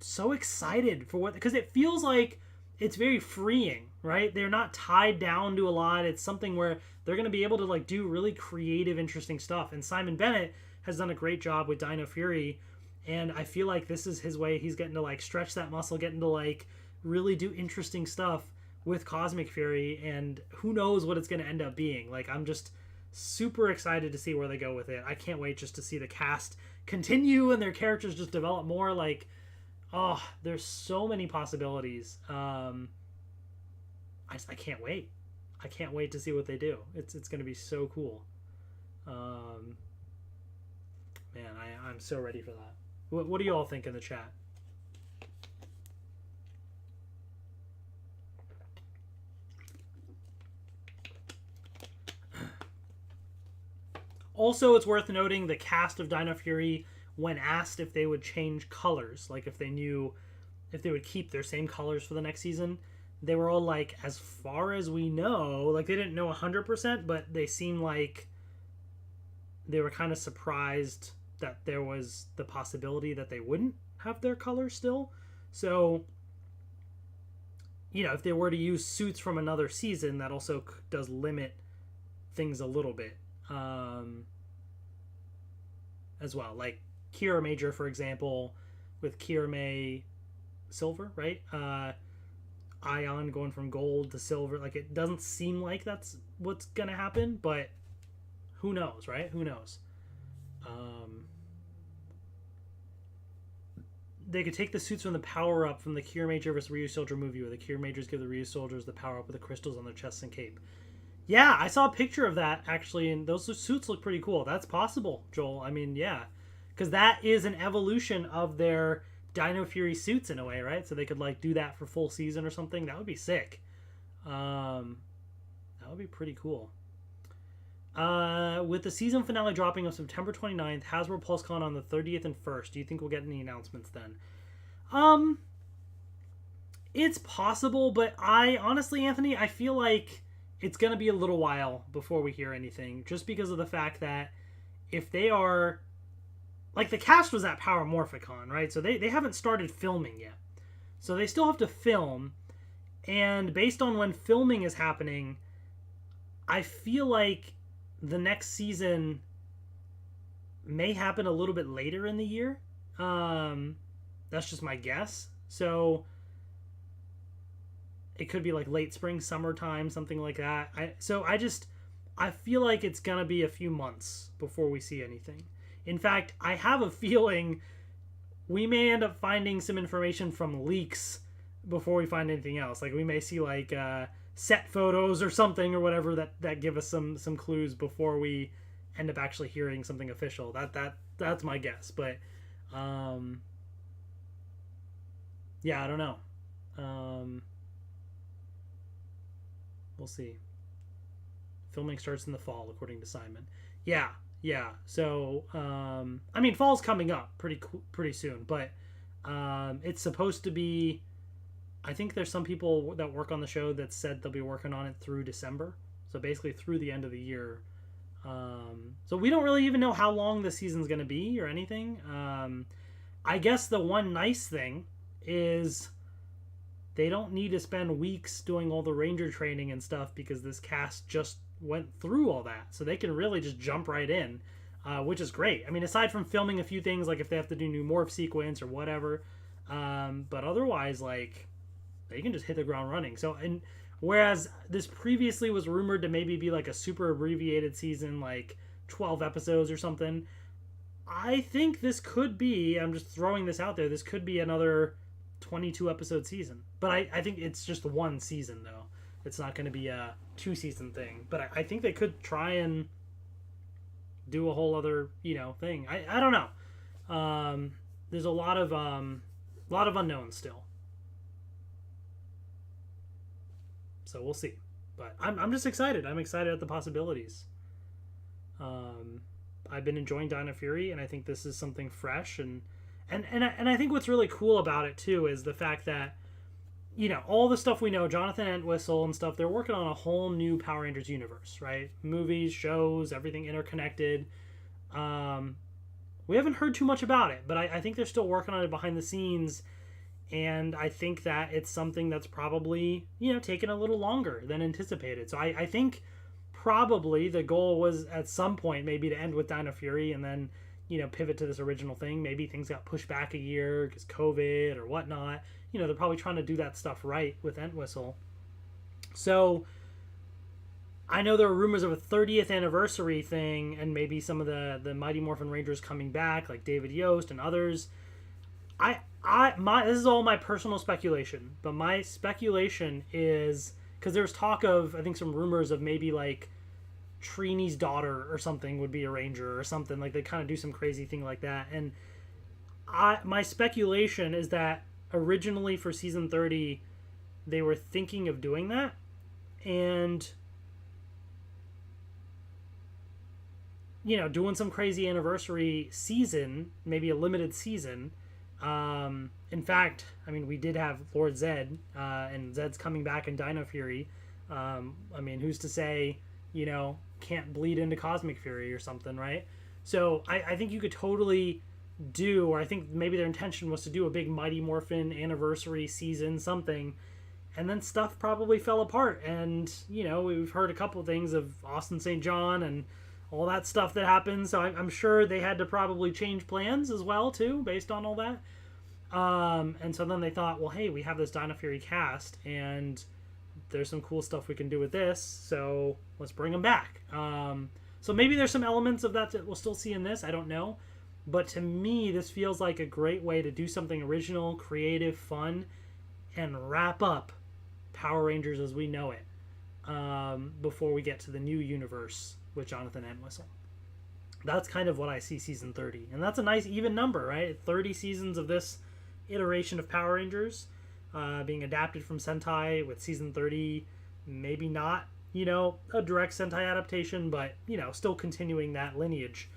so excited for what, because it feels like it's very freeing, right? They're not tied down to a lot. It's something where they're going to be able to like do really creative, interesting stuff. And Simon Bennett has done a great job with Dino Fury, and I feel like this is his way. He's getting to like stretch that muscle, getting to like really do interesting stuff with Cosmic Fury, and who knows what it's going to end up being. Like, I'm just super excited to see where they go with it. I can't wait just to see the cast continue and their characters just develop more. Like, oh, there's so many possibilities. I can't wait. I can't wait to see what they do. It's going to be so cool. Man, I'm so ready for that. What do you all think in the chat? Also, it's worth noting the cast of Dino Fury, when asked if they would change colors, like if they knew if they would keep their same colors for the next season, they were all like, as far as we know, like they didn't know 100%, but they seemed like they were kind of surprised that there was the possibility that they wouldn't have their colors still. So, if they were to use suits from another season, that also does limit things a little bit. As well, like Kira Major, for example, with Kira May Silver, right? Ion going from gold to silver. Like, it doesn't seem like that's what's gonna happen, but who knows, right? Who knows? They could take the suits from the power up from the Kira Major vs. Ryu Soldier movie, where the Kira Majors give the Ryu Soldiers the power up with the crystals on their chests and cape. Yeah, I saw a picture of that, actually, and those suits look pretty cool. That's possible, Joel. I mean, yeah. Because that is an evolution of their Dino Fury suits in a way, right? So they could, like, do that for full season or something. That would be sick. That would be pretty cool. With the season finale dropping on September 29th, Hasbro PulseCon on the 30th and 1st, do you think we'll get any announcements then? It's possible, but honestly, Anthony, I feel like it's going to be a little while before we hear anything, just because of the fact that if they are, like, the cast was at Power Morphicon, right? So they haven't started filming yet. So they still have to film, and based on when filming is happening, I feel like the next season may happen a little bit later in the year. That's just my guess. So it could be like late spring, summertime, something like that. I feel like it's going to be a few months before we see anything. In fact, I have a feeling we may end up finding some information from leaks before we find anything else. Like, we may see like set photos or something or whatever that give us some clues before we end up actually hearing something official. That's my guess. But yeah, I don't know. We'll see. Filming starts in the fall, according to Simon. Yeah. So, I mean, fall's coming up pretty soon, but it's supposed to be. I think there's some people that work on the show that said they'll be working on it through December. So basically through the end of the year. So we don't really even know how long the season's going to be or anything. I guess the one nice thing is they don't need to spend weeks doing all the Ranger training and stuff because this cast just went through all that. So they can really just jump right in, which is great. I mean, aside from filming a few things, like if they have to do new morph sequence or whatever, but otherwise, like, they can just hit the ground running. So, and whereas this previously was rumored to maybe be like a super abbreviated season, like 12 episodes or something, I think this could be, I'm just throwing this out there, this could be another 22 episode season. But I think it's just one season, though. It's not going to be a 2-season thing. But I think they could try and do a whole other, thing. I don't know. There's a lot of unknowns still. So we'll see. But I'm just excited. I'm excited at the possibilities. I've been enjoying Dino Fury, and I think this is something fresh. And I think what's really cool about it, too, is the fact that, all the stuff we know, Jonathan Entwistle and stuff, they're working on a whole new Power Rangers universe, right? Movies, shows, everything interconnected. We haven't heard too much about it, but I think they're still working on it behind the scenes. And I think that it's something that's probably, taken a little longer than anticipated. So I think probably the goal was at some point maybe to end with Dino Fury and then, pivot to this original thing. Maybe things got pushed back a year because COVID or whatnot. They're probably trying to do that stuff right with Entwistle. So I know there were rumors of a 30th anniversary thing and maybe some of the Mighty Morphin Rangers coming back, like David Yost and others. This is all my personal speculation, but my speculation is because there's talk of, I think, some rumors of maybe like Trini's daughter or something would be a ranger or something, like they kind of do some crazy thing like that. And my speculation is that originally for season 30 they were thinking of doing that, and doing some crazy anniversary season, maybe a limited season. In fact, I mean, we did have Lord Zed, and Zed's coming back in Dino Fury. I mean, who's to say, can't bleed into Cosmic Fury or something, right? So I think you could totally do, or I think maybe their intention was to do a big Mighty Morphin anniversary season, something, and then stuff probably fell apart. And, we've heard a couple of things of Austin St. John and all that stuff that happened. So I'm sure they had to probably change plans as well, too, based on all that. And so then they thought, well, hey, we have this Dino Fury cast, and there's some cool stuff we can do with this, so let's bring them back. So maybe there's some elements of that we'll still see in this. I don't know. But to me, this feels like a great way to do something original, creative, fun, and wrap up Power Rangers as we know it before we get to the new universe with Jonathan Entwistle. That's kind of what I see season 30. And that's a nice even number, right? 30 seasons of this iteration of Power Rangers being adapted from Sentai, with season 30 maybe not, a direct Sentai adaptation, but, still continuing that lineage.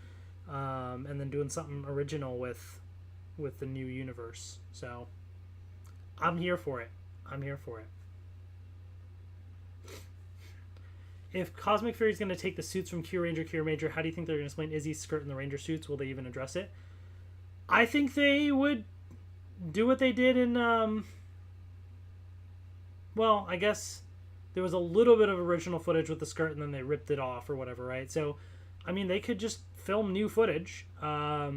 And then doing something original with the new universe. So I'm here for it. If Cosmic Fury is going to take the suits from Q Ranger, Q Major, how do you think they're going to explain Izzy's skirt in the Ranger suits? Will they even address it? I think they would do what they did in, well, I guess there was a little bit of original footage with the skirt and then they ripped it off or whatever, right? So, I mean, they could just film new footage. I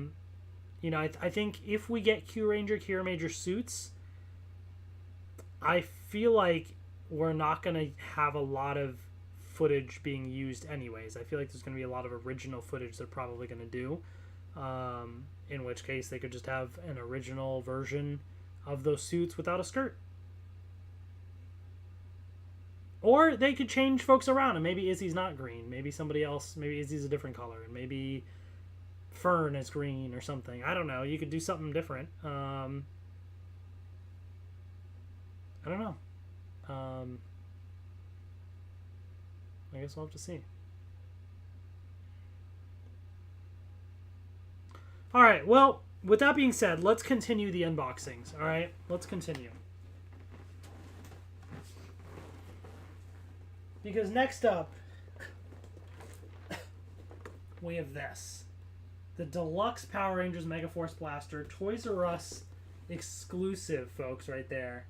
think if we get Q Ranger, Q Major suits, I feel like we're not going to have a lot of footage being used anyways. I feel like there's going to be a lot of original footage they're probably going to do, in which case they could just have an original version of those suits without a skirt. Or they could change folks around, and maybe Izzy's not green. Maybe somebody else, maybe Izzy's a different color, and maybe Fern is green or something. I don't know. You could do something different. I don't know. I guess we'll have to see. All right, well, with that being said, let's continue the unboxings, all right? Let's continue. Because next up, we have this. The Deluxe Power Rangers Mega Force Blaster, Toys R Us exclusive, folks, right there.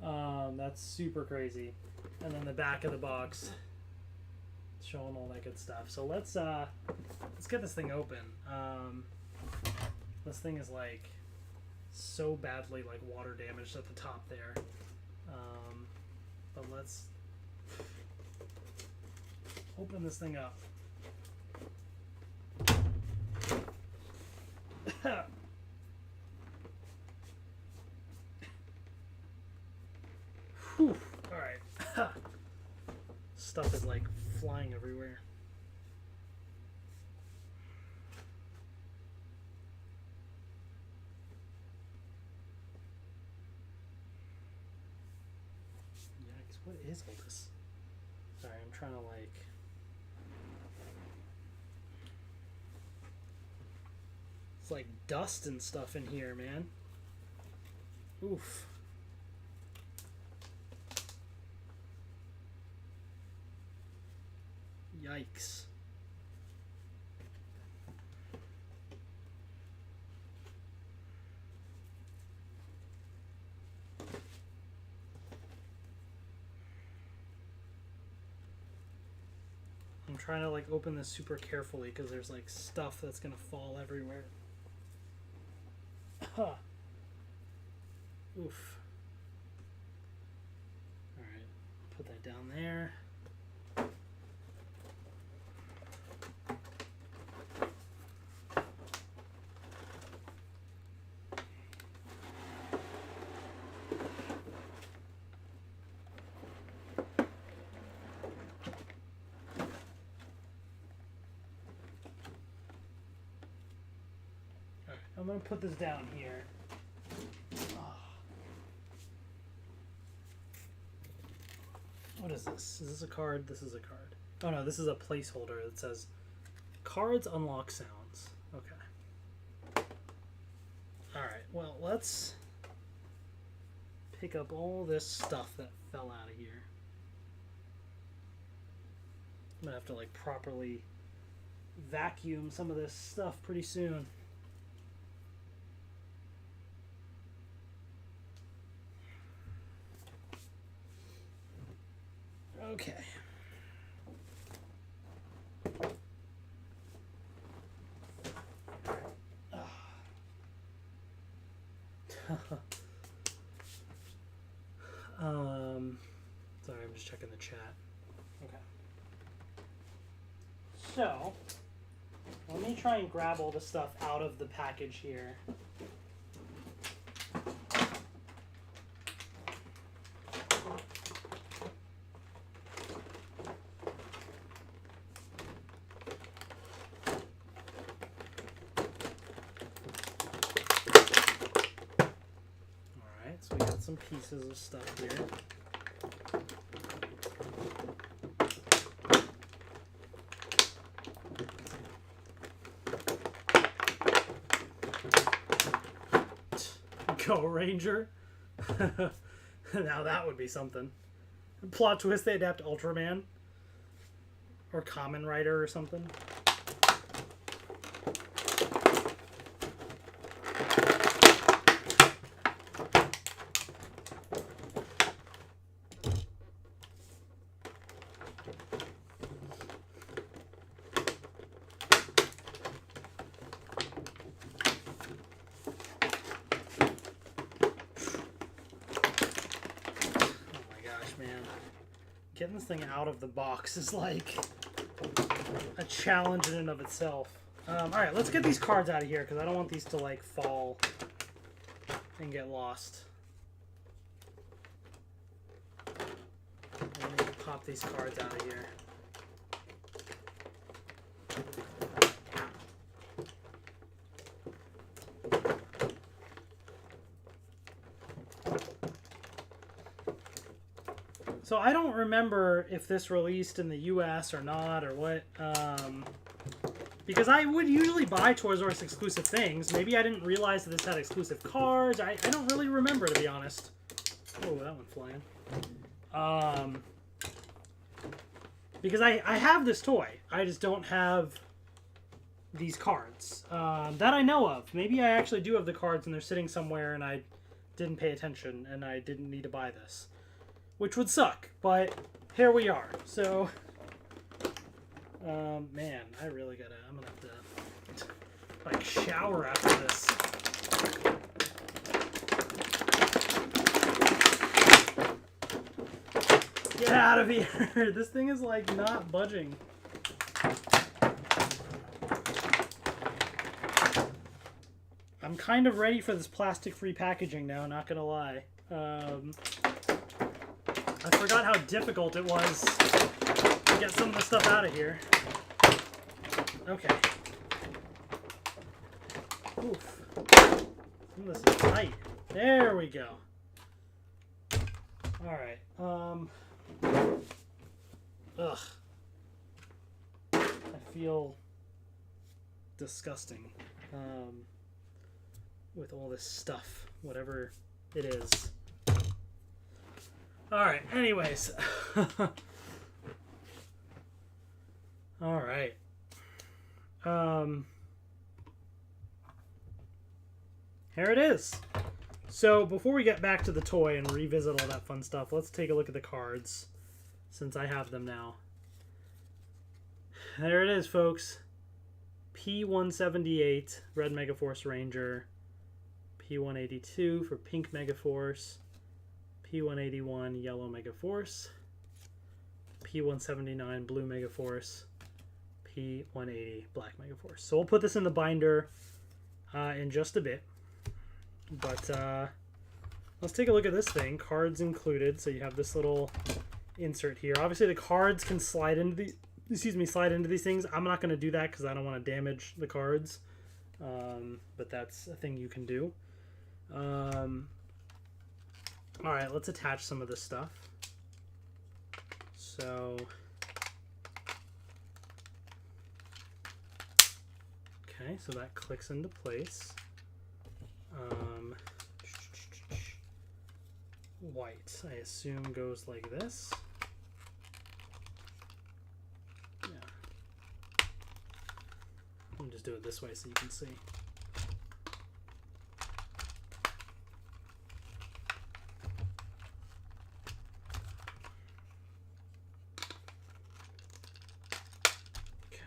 That's super crazy. And then the back of the box showing all that good stuff. So let's get this thing open. This thing is like so badly like water damaged at the top there. But let's open this thing up. Whew. All right. Stuff is like flying everywhere. Yikes, what is all this? Sorry, I'm trying to like... It's like dust and stuff in here, man. Oof. Yikes. I'm trying to like open this super carefully because there's like stuff that's gonna fall everywhere. Huh. Oof. Alright, put that down there. I'm going to put this down here. Oh. What is this? Is this a card? This is a card. Oh no, this is a placeholder that says cards unlock sounds. Okay. Alright, well, let's pick up all this stuff that fell out of here. I'm going to have to like properly vacuum some of this stuff pretty soon. Okay. Sorry, I'm just checking the chat. Okay. So, let me try and grab all the stuff out of the package here. So we got some pieces of stuff here. Go Ranger. Now that would be something. Plot twist, they adapt Ultraman. Or Kamen Rider or something. Getting this thing out of the box is like a challenge in and of itself. Alright, let's get these cards out of here because I don't want these to like fall and get lost. Let me pop these cards out of here. So I don't remember if this released in the US or not or what, because I would usually buy Toys R Us exclusive things. Maybe I didn't realize that this had exclusive cards. I don't really remember, to be honest. Oh, that went flying. Because I have this toy. I just don't have these cards that I know of. Maybe I actually do have the cards and they're sitting somewhere and I didn't pay attention and I didn't need to buy this, which would suck, but here we are. So, man, I really gotta, I'm gonna have to, like, shower after this. Get out of here! This thing is, like, not budging. I'm kind of ready for this plastic-free packaging now, not gonna lie. I forgot how difficult it was to get some of the stuff out of here. Okay. Oof. Some of this is tight. There we go. Alright. Ugh. I feel disgusting. With all this stuff, whatever it is. Alright, anyways. Alright. Here it is. So, before we get back to the toy and revisit all that fun stuff, let's take a look at the cards, since I have them now. There it is, folks. P178, Red Megaforce Ranger. P182 for Pink Megaforce. P181, Yellow Megaforce. P179, Blue Megaforce. P180, Black Megaforce. So we'll put this in the binder in just a bit. But let's take a look at this thing. Cards included. So you have this little insert here. Obviously the cards can slide into the, slide into these things. I'm not going to do that because I don't want to damage the cards. But that's a thing you can do. Alright, let's attach some of this stuff. So, okay, so that clicks into place. White, I assume, goes like this. Yeah. Let me just do it this way so you can see.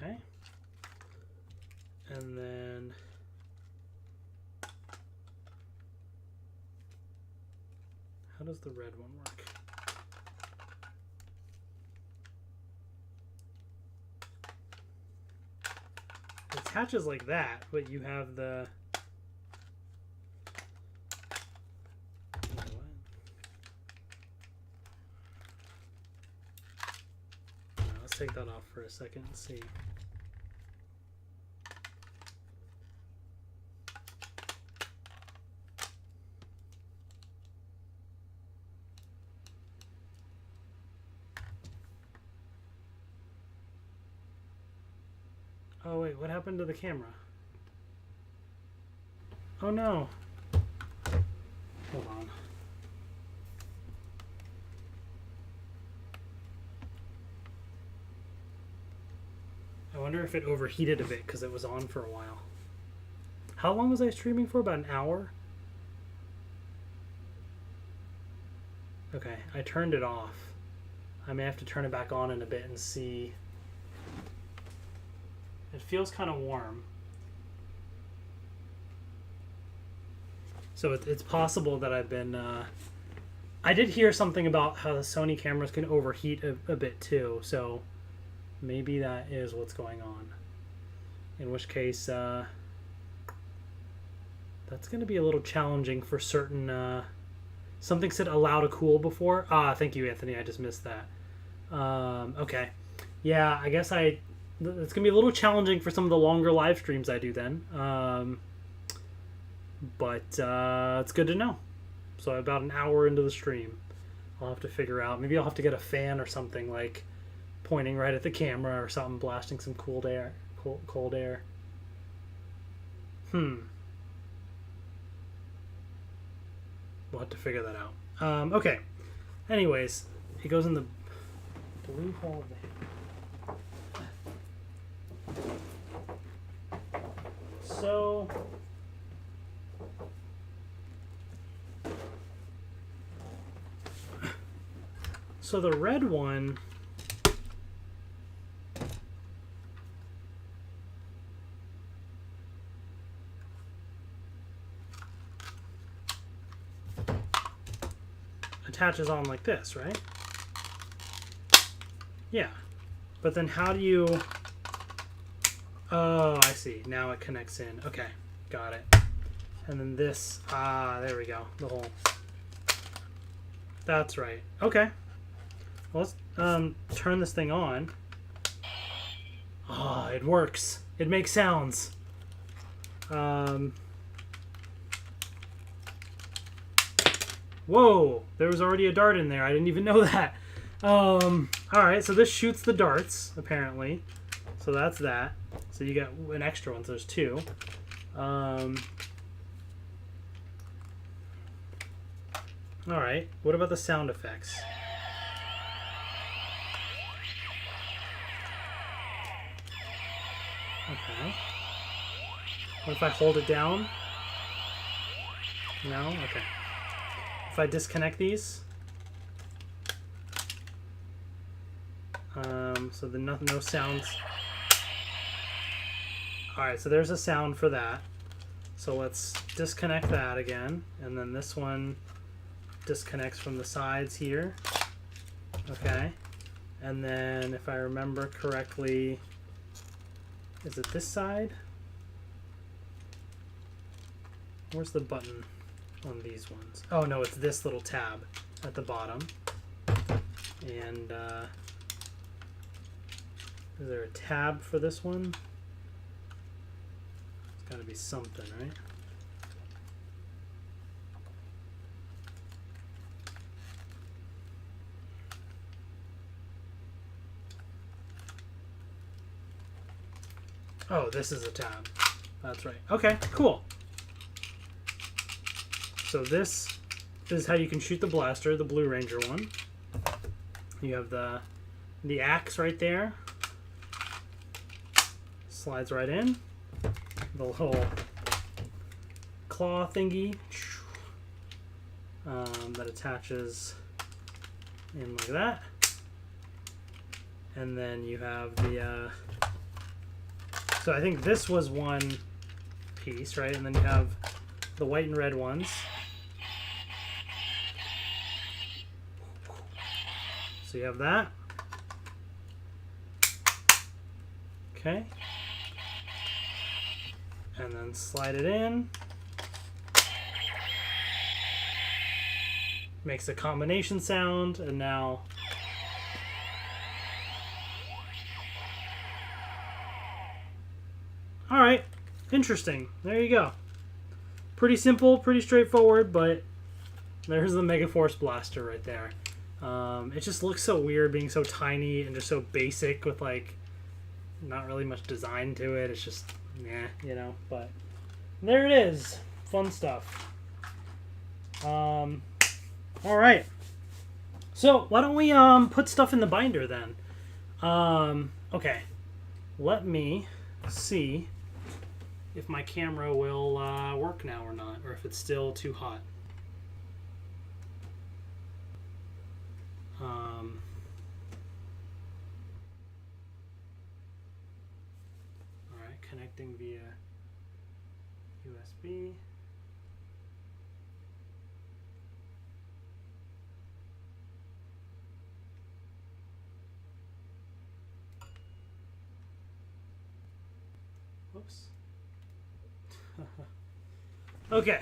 Okay. And then how does the red one work? It attaches like that, but you have the let's take that off for a second and see. Oh wait, what happened to the camera? Oh no. Hold on. I wonder if it overheated a bit because it was on for a while. How long was I streaming for? About an hour? Okay, I turned it off. I may have to turn it back on in a bit and see. It feels kind of warm. So it's possible that I've been... I did hear something about how the Sony cameras can overheat a bit too, so maybe that is what's going on. In which case, that's going to be a little challenging for certain... something said allow to cool before. Ah, thank you, Anthony. I just missed that. Okay. Yeah, I guess it's going to be a little challenging for some of the longer live streams I do then. But it's good to know. So about an hour into the stream, I'll have to figure out. Maybe I'll have to get a fan or something, like pointing right at the camera or something, blasting some cold air. Cold air. We'll have to figure that out. Okay. Anyways, it goes in the blue hole there. So So the red one, attaches on like this, right? Yeah. But then how do you... Oh, I see. Now it connects in. Okay, got it. And then this... Ah, there we go. The whole... That's right. Okay. Well, let's turn this thing on. Ah, it works. It makes sounds. Whoa! There was already a dart in there. I didn't even know that. Alright, so this shoots the darts, apparently. So that's that. So you get an extra one, so there's two. Alright, what about the sound effects? Okay. What if I hold it down? No? Okay. If I disconnect these? So the no sounds. Alright, so there's a sound for that. So let's disconnect that again. And then this one disconnects from the sides here. Okay. And then if I remember correctly, is it this side? Where's the button on these ones? Oh no, it's this little tab at the bottom. And is there a tab for this one? It's gotta be something, right? Oh, this is a tab. That's right. Okay, cool. So this is how you can shoot the blaster, the Blue Ranger one. You have the axe right there. Slides right in. The little claw thingy that attaches in like that. And then you have the... So I think this was one piece, right? And then you have the white and red ones. So you have that. Okay. And then slide it in. Makes a combination sound, and now... Alright, interesting. There you go. Pretty simple, pretty straightforward, but there's the Mega Force Blaster right there. It just looks so weird being so tiny and just so basic with like not really much design to it. It's just, yeah, you know, but there it is. Fun stuff. Alright. So why don't we put stuff in the binder then? Okay. Let me see if my camera will work now or not, or if it's still too hot. Alright, connecting via USB. Whoops. Okay.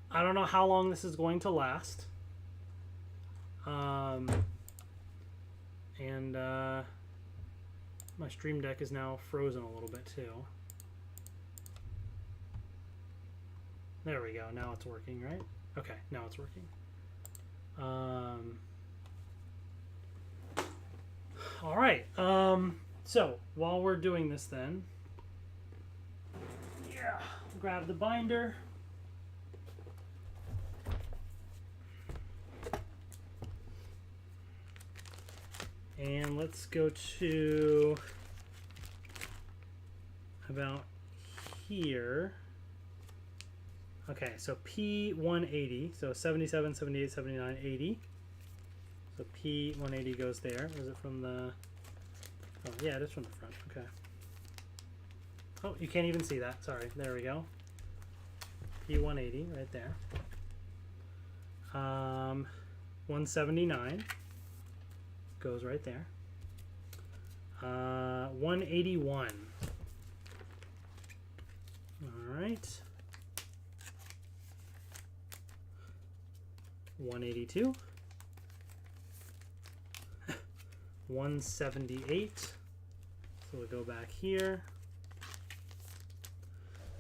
I don't know how long this is going to last. And my Stream Deck is now frozen a little bit too. There we go. Now it's working, right? Okay, now it's working. All right. So while we're doing this, then, yeah, grab the binder. And let's go to about here. Okay, so P180, so 77, 78, 79, 80. The P180 goes there. Is it from the... Oh, yeah, it is from the front. Okay. Oh, you can't even see that. Sorry. There we go. P180 right there. 179 goes right there. 181. All right. 182. 178. So we'll go back here.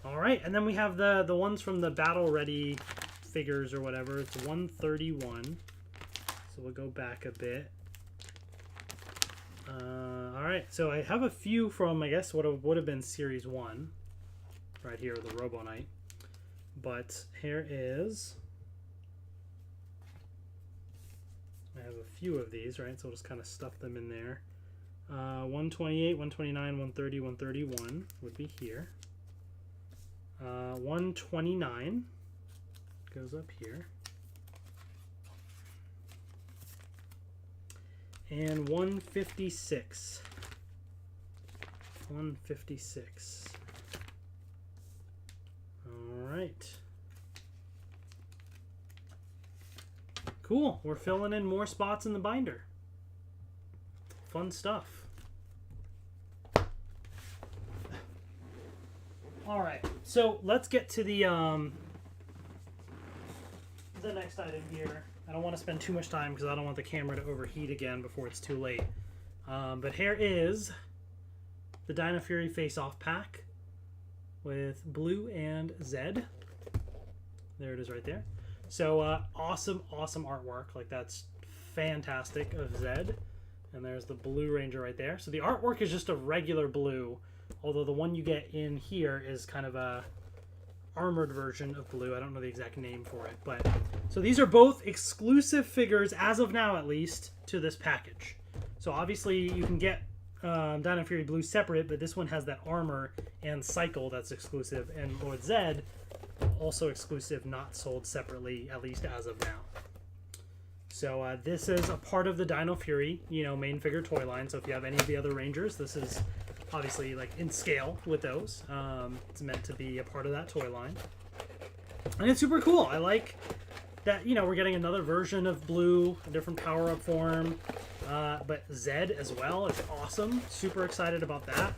All right, and then we have the ones from the battle ready figures or whatever. It's 131. So we'll go back a bit. All right, so I have a few from, I guess, what would have been Series 1. Right here, the Robo Knight. But here is... I have a few of these, right? So we'll just kind of stuff them in there. 128, 129, 130, 131 would be here. 129 goes up here. And 156. 156. All right. Cool. We're filling in more spots in the binder. Fun stuff. All right. So let's get to the next item here. I don't want to spend too much time because I don't want the camera to overheat again before it's too late. But here is the Dino Fury Face-Off pack with Blue and Zed. There it is right there. So awesome artwork. Like, that's fantastic of Zed. And there's the Blue Ranger right there. So the artwork is just a regular blue, although the one you get in here is kind of a armored version of blue. I don't know the exact name for it, but so these are both exclusive figures as of now, at least, to this package. So obviously you can get Dino Fury Blue separate, but this one has that armor and cycle that's exclusive, and Lord Zed also exclusive, not sold separately, at least as of now. So this is a part of the Dino Fury, main figure toy line. So if you have any of the other Rangers, this is obviously like in scale with those. It's meant to be a part of that toy line, and it's super cool. I like that we're getting another version of Blue, a different power-up form, but Zed as well is awesome. Super excited about that.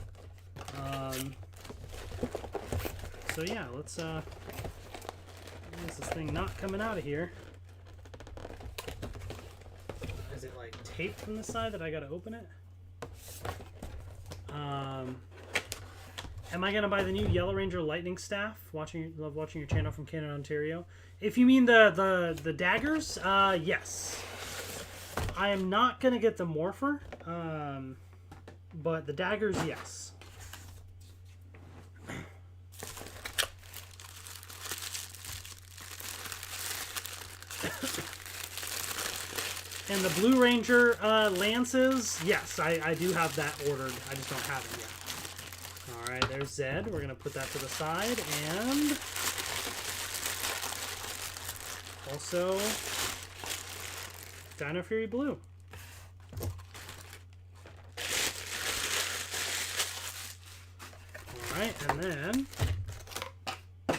So yeah, let's get this thing not coming out of here. Is it like taped from the side that I gotta open it? Am I gonna buy the new Yellow Ranger Lightning Staff? Love watching your channel from Canada, Ontario. If you mean the daggers, yes. I am not gonna get the Morpher, but the daggers, yes. And the Blue Ranger lances, yes, I do have that ordered. I just don't have it yet. All right, there's Zed. We're going to put that to the side. And also Dino Fury Blue. All right, and then so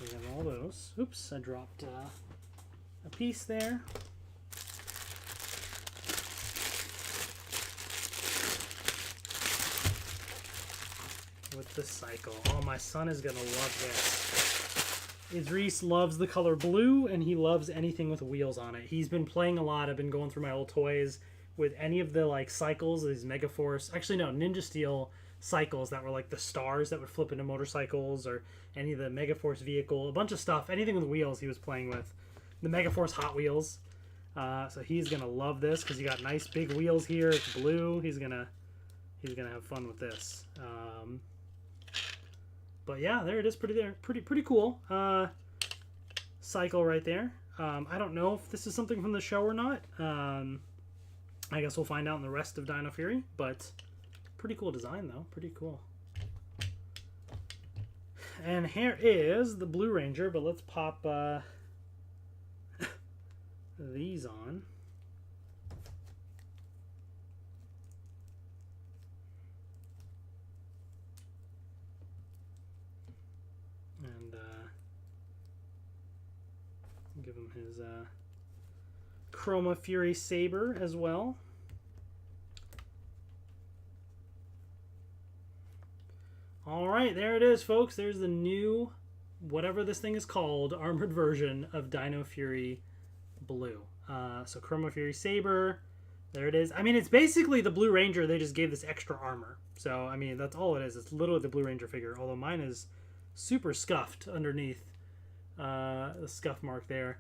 we have all those. Oops, I dropped a piece there. With the cycle. Oh, my son is gonna love this. Idris loves the color blue, and he loves anything with wheels on it. He's been playing a lot. I've been going through my old toys with any of the like cycles, these Megaforce, actually no, Ninja Steel cycles that were like the stars that would flip into motorcycles, or any of the Megaforce vehicle, a bunch of stuff, anything with wheels he was playing with. The Megaforce Hot Wheels. So he's gonna love this because you got nice big wheels here. It's blue. He's gonna have fun with this. But yeah, there it is. Pretty cool. Cycle right there. I don't know if this is something from the show or not. I guess we'll find out in the rest of Dino Fury. But pretty cool design though. Pretty cool. And here is the Blue Ranger. But let's pop these on. Give him his Chroma Fury Saber as well. All right, there it is, folks. There's the new, whatever this thing is called, armored version of Dino Fury Blue. So Chroma Fury Saber, there it is. I mean, it's basically the Blue Ranger. They just gave this extra armor. So, I mean, that's all it is. It's literally the Blue Ranger figure, although mine is super scuffed underneath the scuff mark there.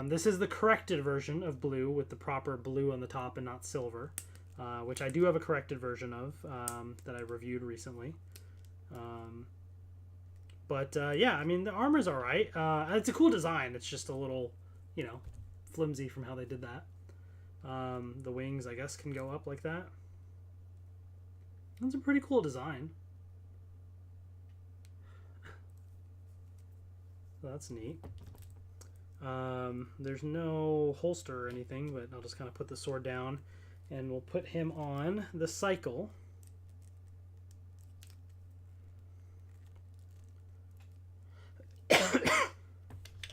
This is the corrected version of blue with the proper blue on the top and not silver, which I do have a corrected version of that I reviewed recently. Yeah, I mean, the armor's all right. It's a cool design. It's just a little, you know, flimsy from how they did that. The wings, I guess, can go up like that. That's a pretty cool design. So that's neat. There's no holster or anything, but I'll just kind of put the sword down and we'll put him on the cycle.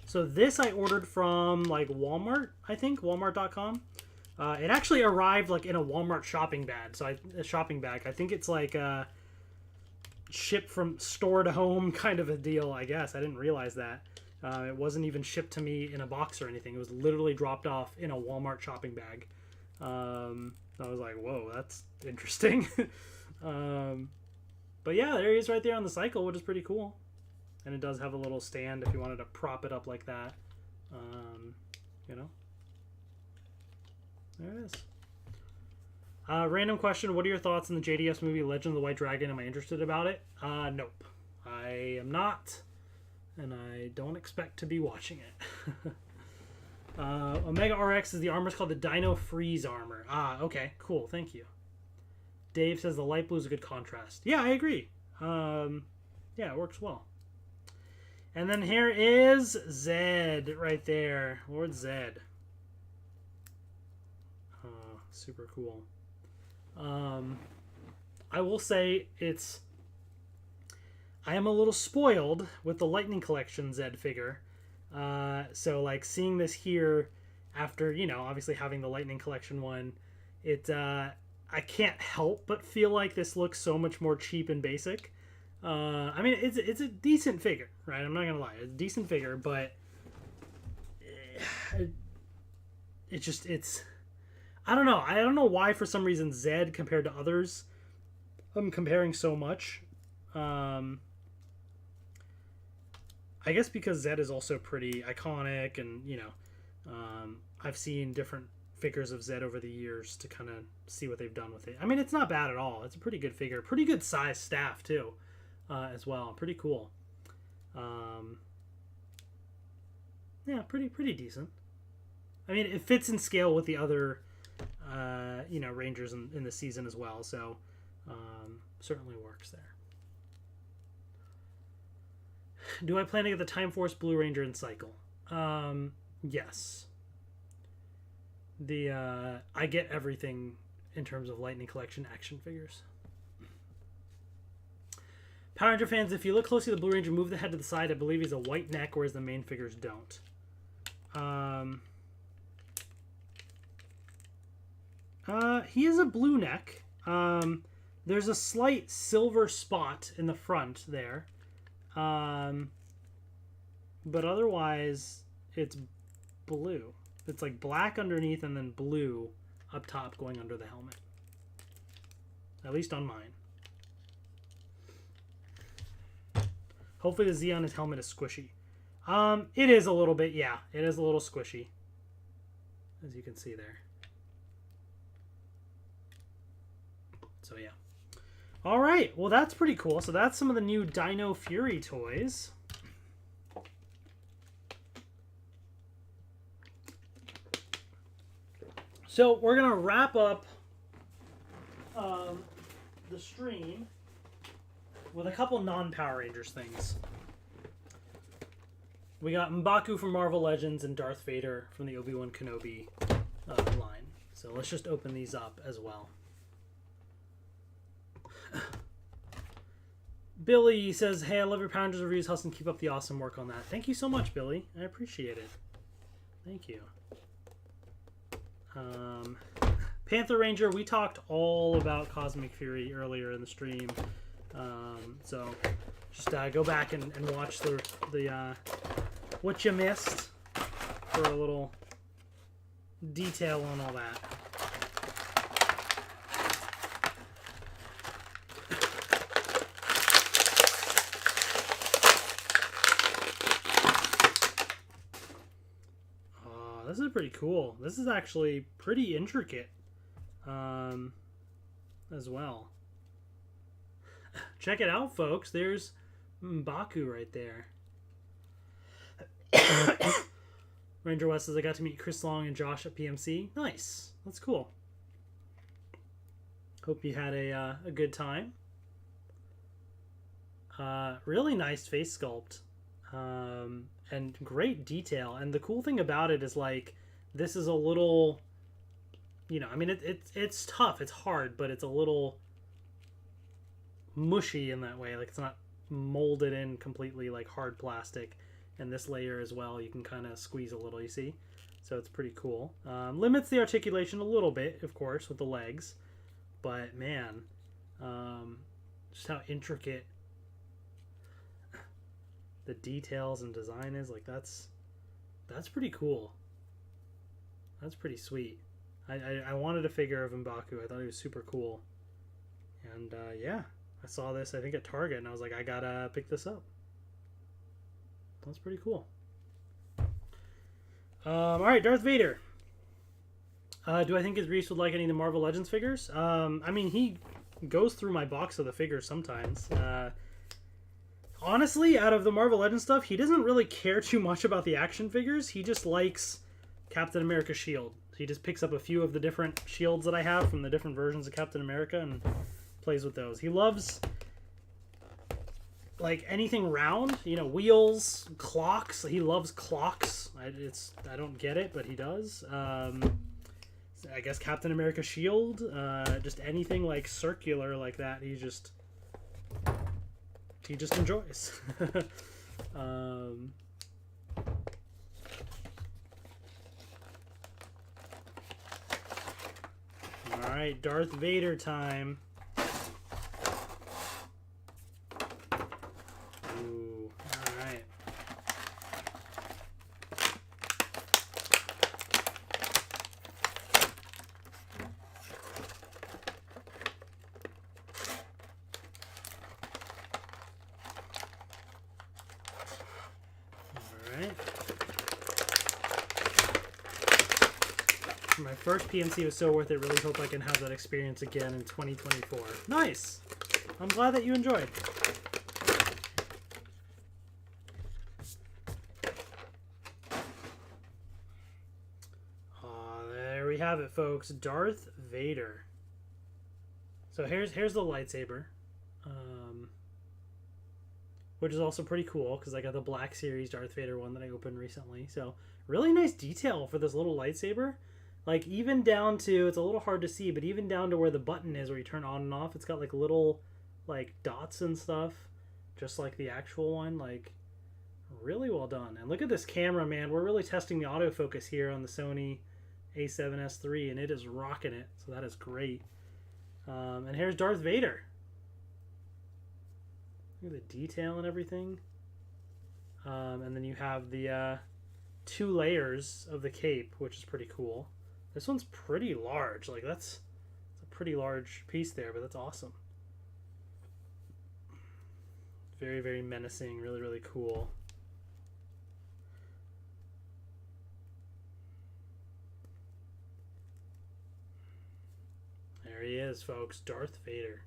So this I ordered from like Walmart, I think, Walmart.com. It actually arrived like in a Walmart shopping bag. So a shopping bag. I think it's like a ship from store to home kind of a deal, I guess. I didn't realize that. It wasn't even shipped to me in a box or anything. It was literally dropped off in a Walmart shopping bag. So I was like, whoa, that's interesting. But yeah, there he is right there on the cycle, which is pretty cool. And it does have a little stand if you wanted to prop it up like that. You know. There it is. Random question. What are your thoughts on the JDS movie Legend of the White Dragon? Am I interested about it? Nope. I am not. And I don't expect to be watching it. Omega RX is the armor. It's called the Dino Freeze armor. Okay. Cool. Thank you. Dave says the light blue is a good contrast. Yeah, I agree. Yeah, it works well. And then here is Zed right there. Lord Zed. Super cool. I will say I am a little spoiled with the Lightning Collection Zed figure. So like seeing this here after, you know, obviously having the Lightning Collection one, I can't help but feel like this looks so much more cheap and basic. I mean, it's a decent figure, right? I'm not gonna lie, it's a decent figure, but it's I don't know. I don't know why for some reason Zed compared to others, I'm comparing so much. I guess because Zed is also pretty iconic, and you know, I've seen different figures of Zed over the years to kind of see what they've done with it. I mean, it's not bad at all. It's a pretty good figure, pretty good size staff too. As well, pretty cool. Yeah, pretty decent. I mean, it fits in scale with the other, you know, Rangers in the season as well. So certainly works there. Do I plan to get the Time Force Blue Ranger in cycle? Yes. I get everything in terms of Lightning Collection action figures. Power Ranger fans, if you look closely at the Blue Ranger, move the head to the side. I believe he's a white neck, whereas the main figures don't. He is a blue neck. There's a slight silver spot in the front there. But otherwise, it's blue. It's like black underneath and then blue up top going under the helmet. At least on mine. Hopefully the Z on his helmet is squishy. It is a little bit, yeah. It is a little squishy. As you can see there. So, yeah. Alright, well that's pretty cool. So that's some of the new Dino Fury toys. So we're going to wrap up the stream with a couple non-Power Rangers things. We got M'Baku from Marvel Legends and Darth Vader from the Obi-Wan Kenobi line. So let's just open these up as well. Billy says, hey, I love your Power Rangers reviews. Hustle, keep up the awesome work on that. Thank you so much, Billy. I appreciate it. Thank you. Panther Ranger, we talked all about Cosmic Fury earlier in the stream. So just go back and watch the what you missed for a little detail on all that. This is pretty cool. This is actually pretty intricate as well. Check it out, folks. There's M'Baku right there. Ranger West says, I got to meet Chris Long and Josh at PMC. Nice. That's cool. Hope you had a good time. Really nice face sculpt. And great detail. And the cool thing about it is, like, this is a little, you know, I mean, it's tough. It's hard, but it's a little mushy in that way. Like, it's not molded in completely like hard plastic. And this layer as well, you can kind of squeeze a little, you see? So it's pretty cool. Limits the articulation a little bit, of course, with the legs. But, man, just how intricate the details and design is. Like, that's pretty cool. That's pretty sweet. I wanted a figure of M'Baku. I thought he was super cool. And, yeah, I saw this, I think, at Target, and I was like, I gotta pick this up. That's pretty cool. Alright, Darth Vader. Do I think Reese would like any of the Marvel Legends figures? I mean, he goes through my box of the figures sometimes. Honestly, out of the Marvel Legends stuff, he doesn't really care too much about the action figures. He just likes Captain America's shield. He just picks up a few of the different shields that I have from the different versions of Captain America and plays with those. He loves, like, anything round, you know, wheels, clocks. He loves clocks. I don't get it, but he does. I guess Captain America's shield, just anything like circular like that. He just enjoys. Alright, Darth Vader time. Ooh, alright. My first PMC was so worth it. Really hope I can have that experience again in 2024. Nice! I'm glad that you enjoyed. There we have it, folks. Darth Vader. So here's the lightsaber. Which is also pretty cool because I got the Black Series Darth Vader one that I opened recently. So really nice detail for this little lightsaber. Like, even down to, it's a little hard to see, but even down to where the button is where you turn on and off, it's got like little like dots and stuff, just like the actual one. Like, really well done. And look at this camera, man. We're really testing the autofocus here on the Sony A7S III, and it is rocking it. So that is great. And here's Darth Vader. Look at the detail and everything. And then you have the 2 layers of the cape, which is pretty cool. This one's pretty large. Like, that's a pretty large piece there, but that's awesome. Very, very menacing. Really, really cool. There he is, folks. Darth Vader.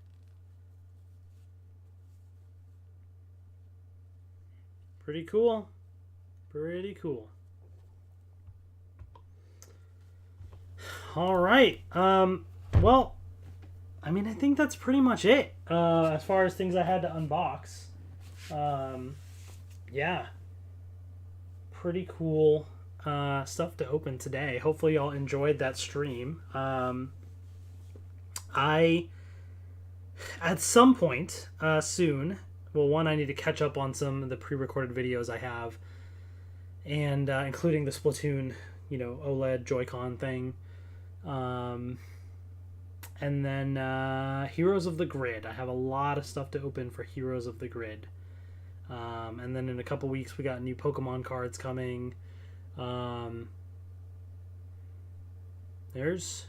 Pretty cool. Pretty cool. All right. Well, I mean, I think that's pretty much it as far as things I had to unbox. Yeah. Pretty cool stuff to open today. Hopefully y'all enjoyed that stream. I, at some point soon, well, one, I need to catch up on some of the pre-recorded videos I have. and including the Splatoon, OLED Joy-Con thing. And then Heroes of the Grid. I have a lot of stuff to open for Heroes of the Grid. And then in a couple weeks we got new Pokemon cards coming. There's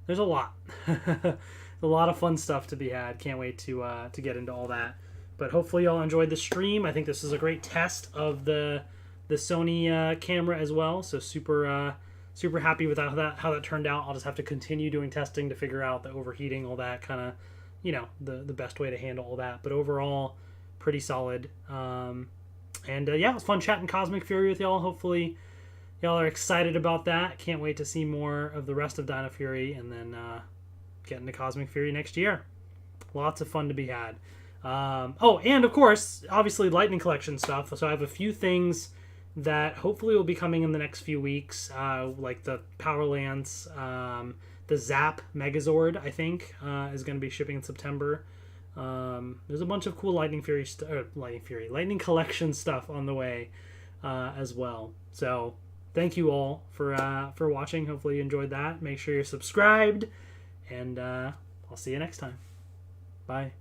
a lot. A lot of fun stuff to be had. Can't wait to get into all that. But hopefully y'all enjoyed the stream. I think this is a great test of the Sony camera as well. So super happy with how that turned out. I'll just have to continue doing testing to figure out the overheating, all that kind of, the best way to handle all that. But overall, pretty solid. Yeah, it was fun chatting Cosmic Fury with y'all. Hopefully y'all are excited about that. Can't wait to see more of the rest of Dino Fury, and then get into Cosmic Fury next year. Lots of fun to be had. And of course, obviously Lightning Collection stuff. So I have a few things that hopefully will be coming in the next few weeks, like the Power Lance, the Zap Megazord, I think, is going to be shipping in September. There's a bunch of cool Lightning Collection stuff on the way as well. So thank you all for watching. Hopefully you enjoyed that. Make sure you're subscribed, and I'll see you next time. Bye.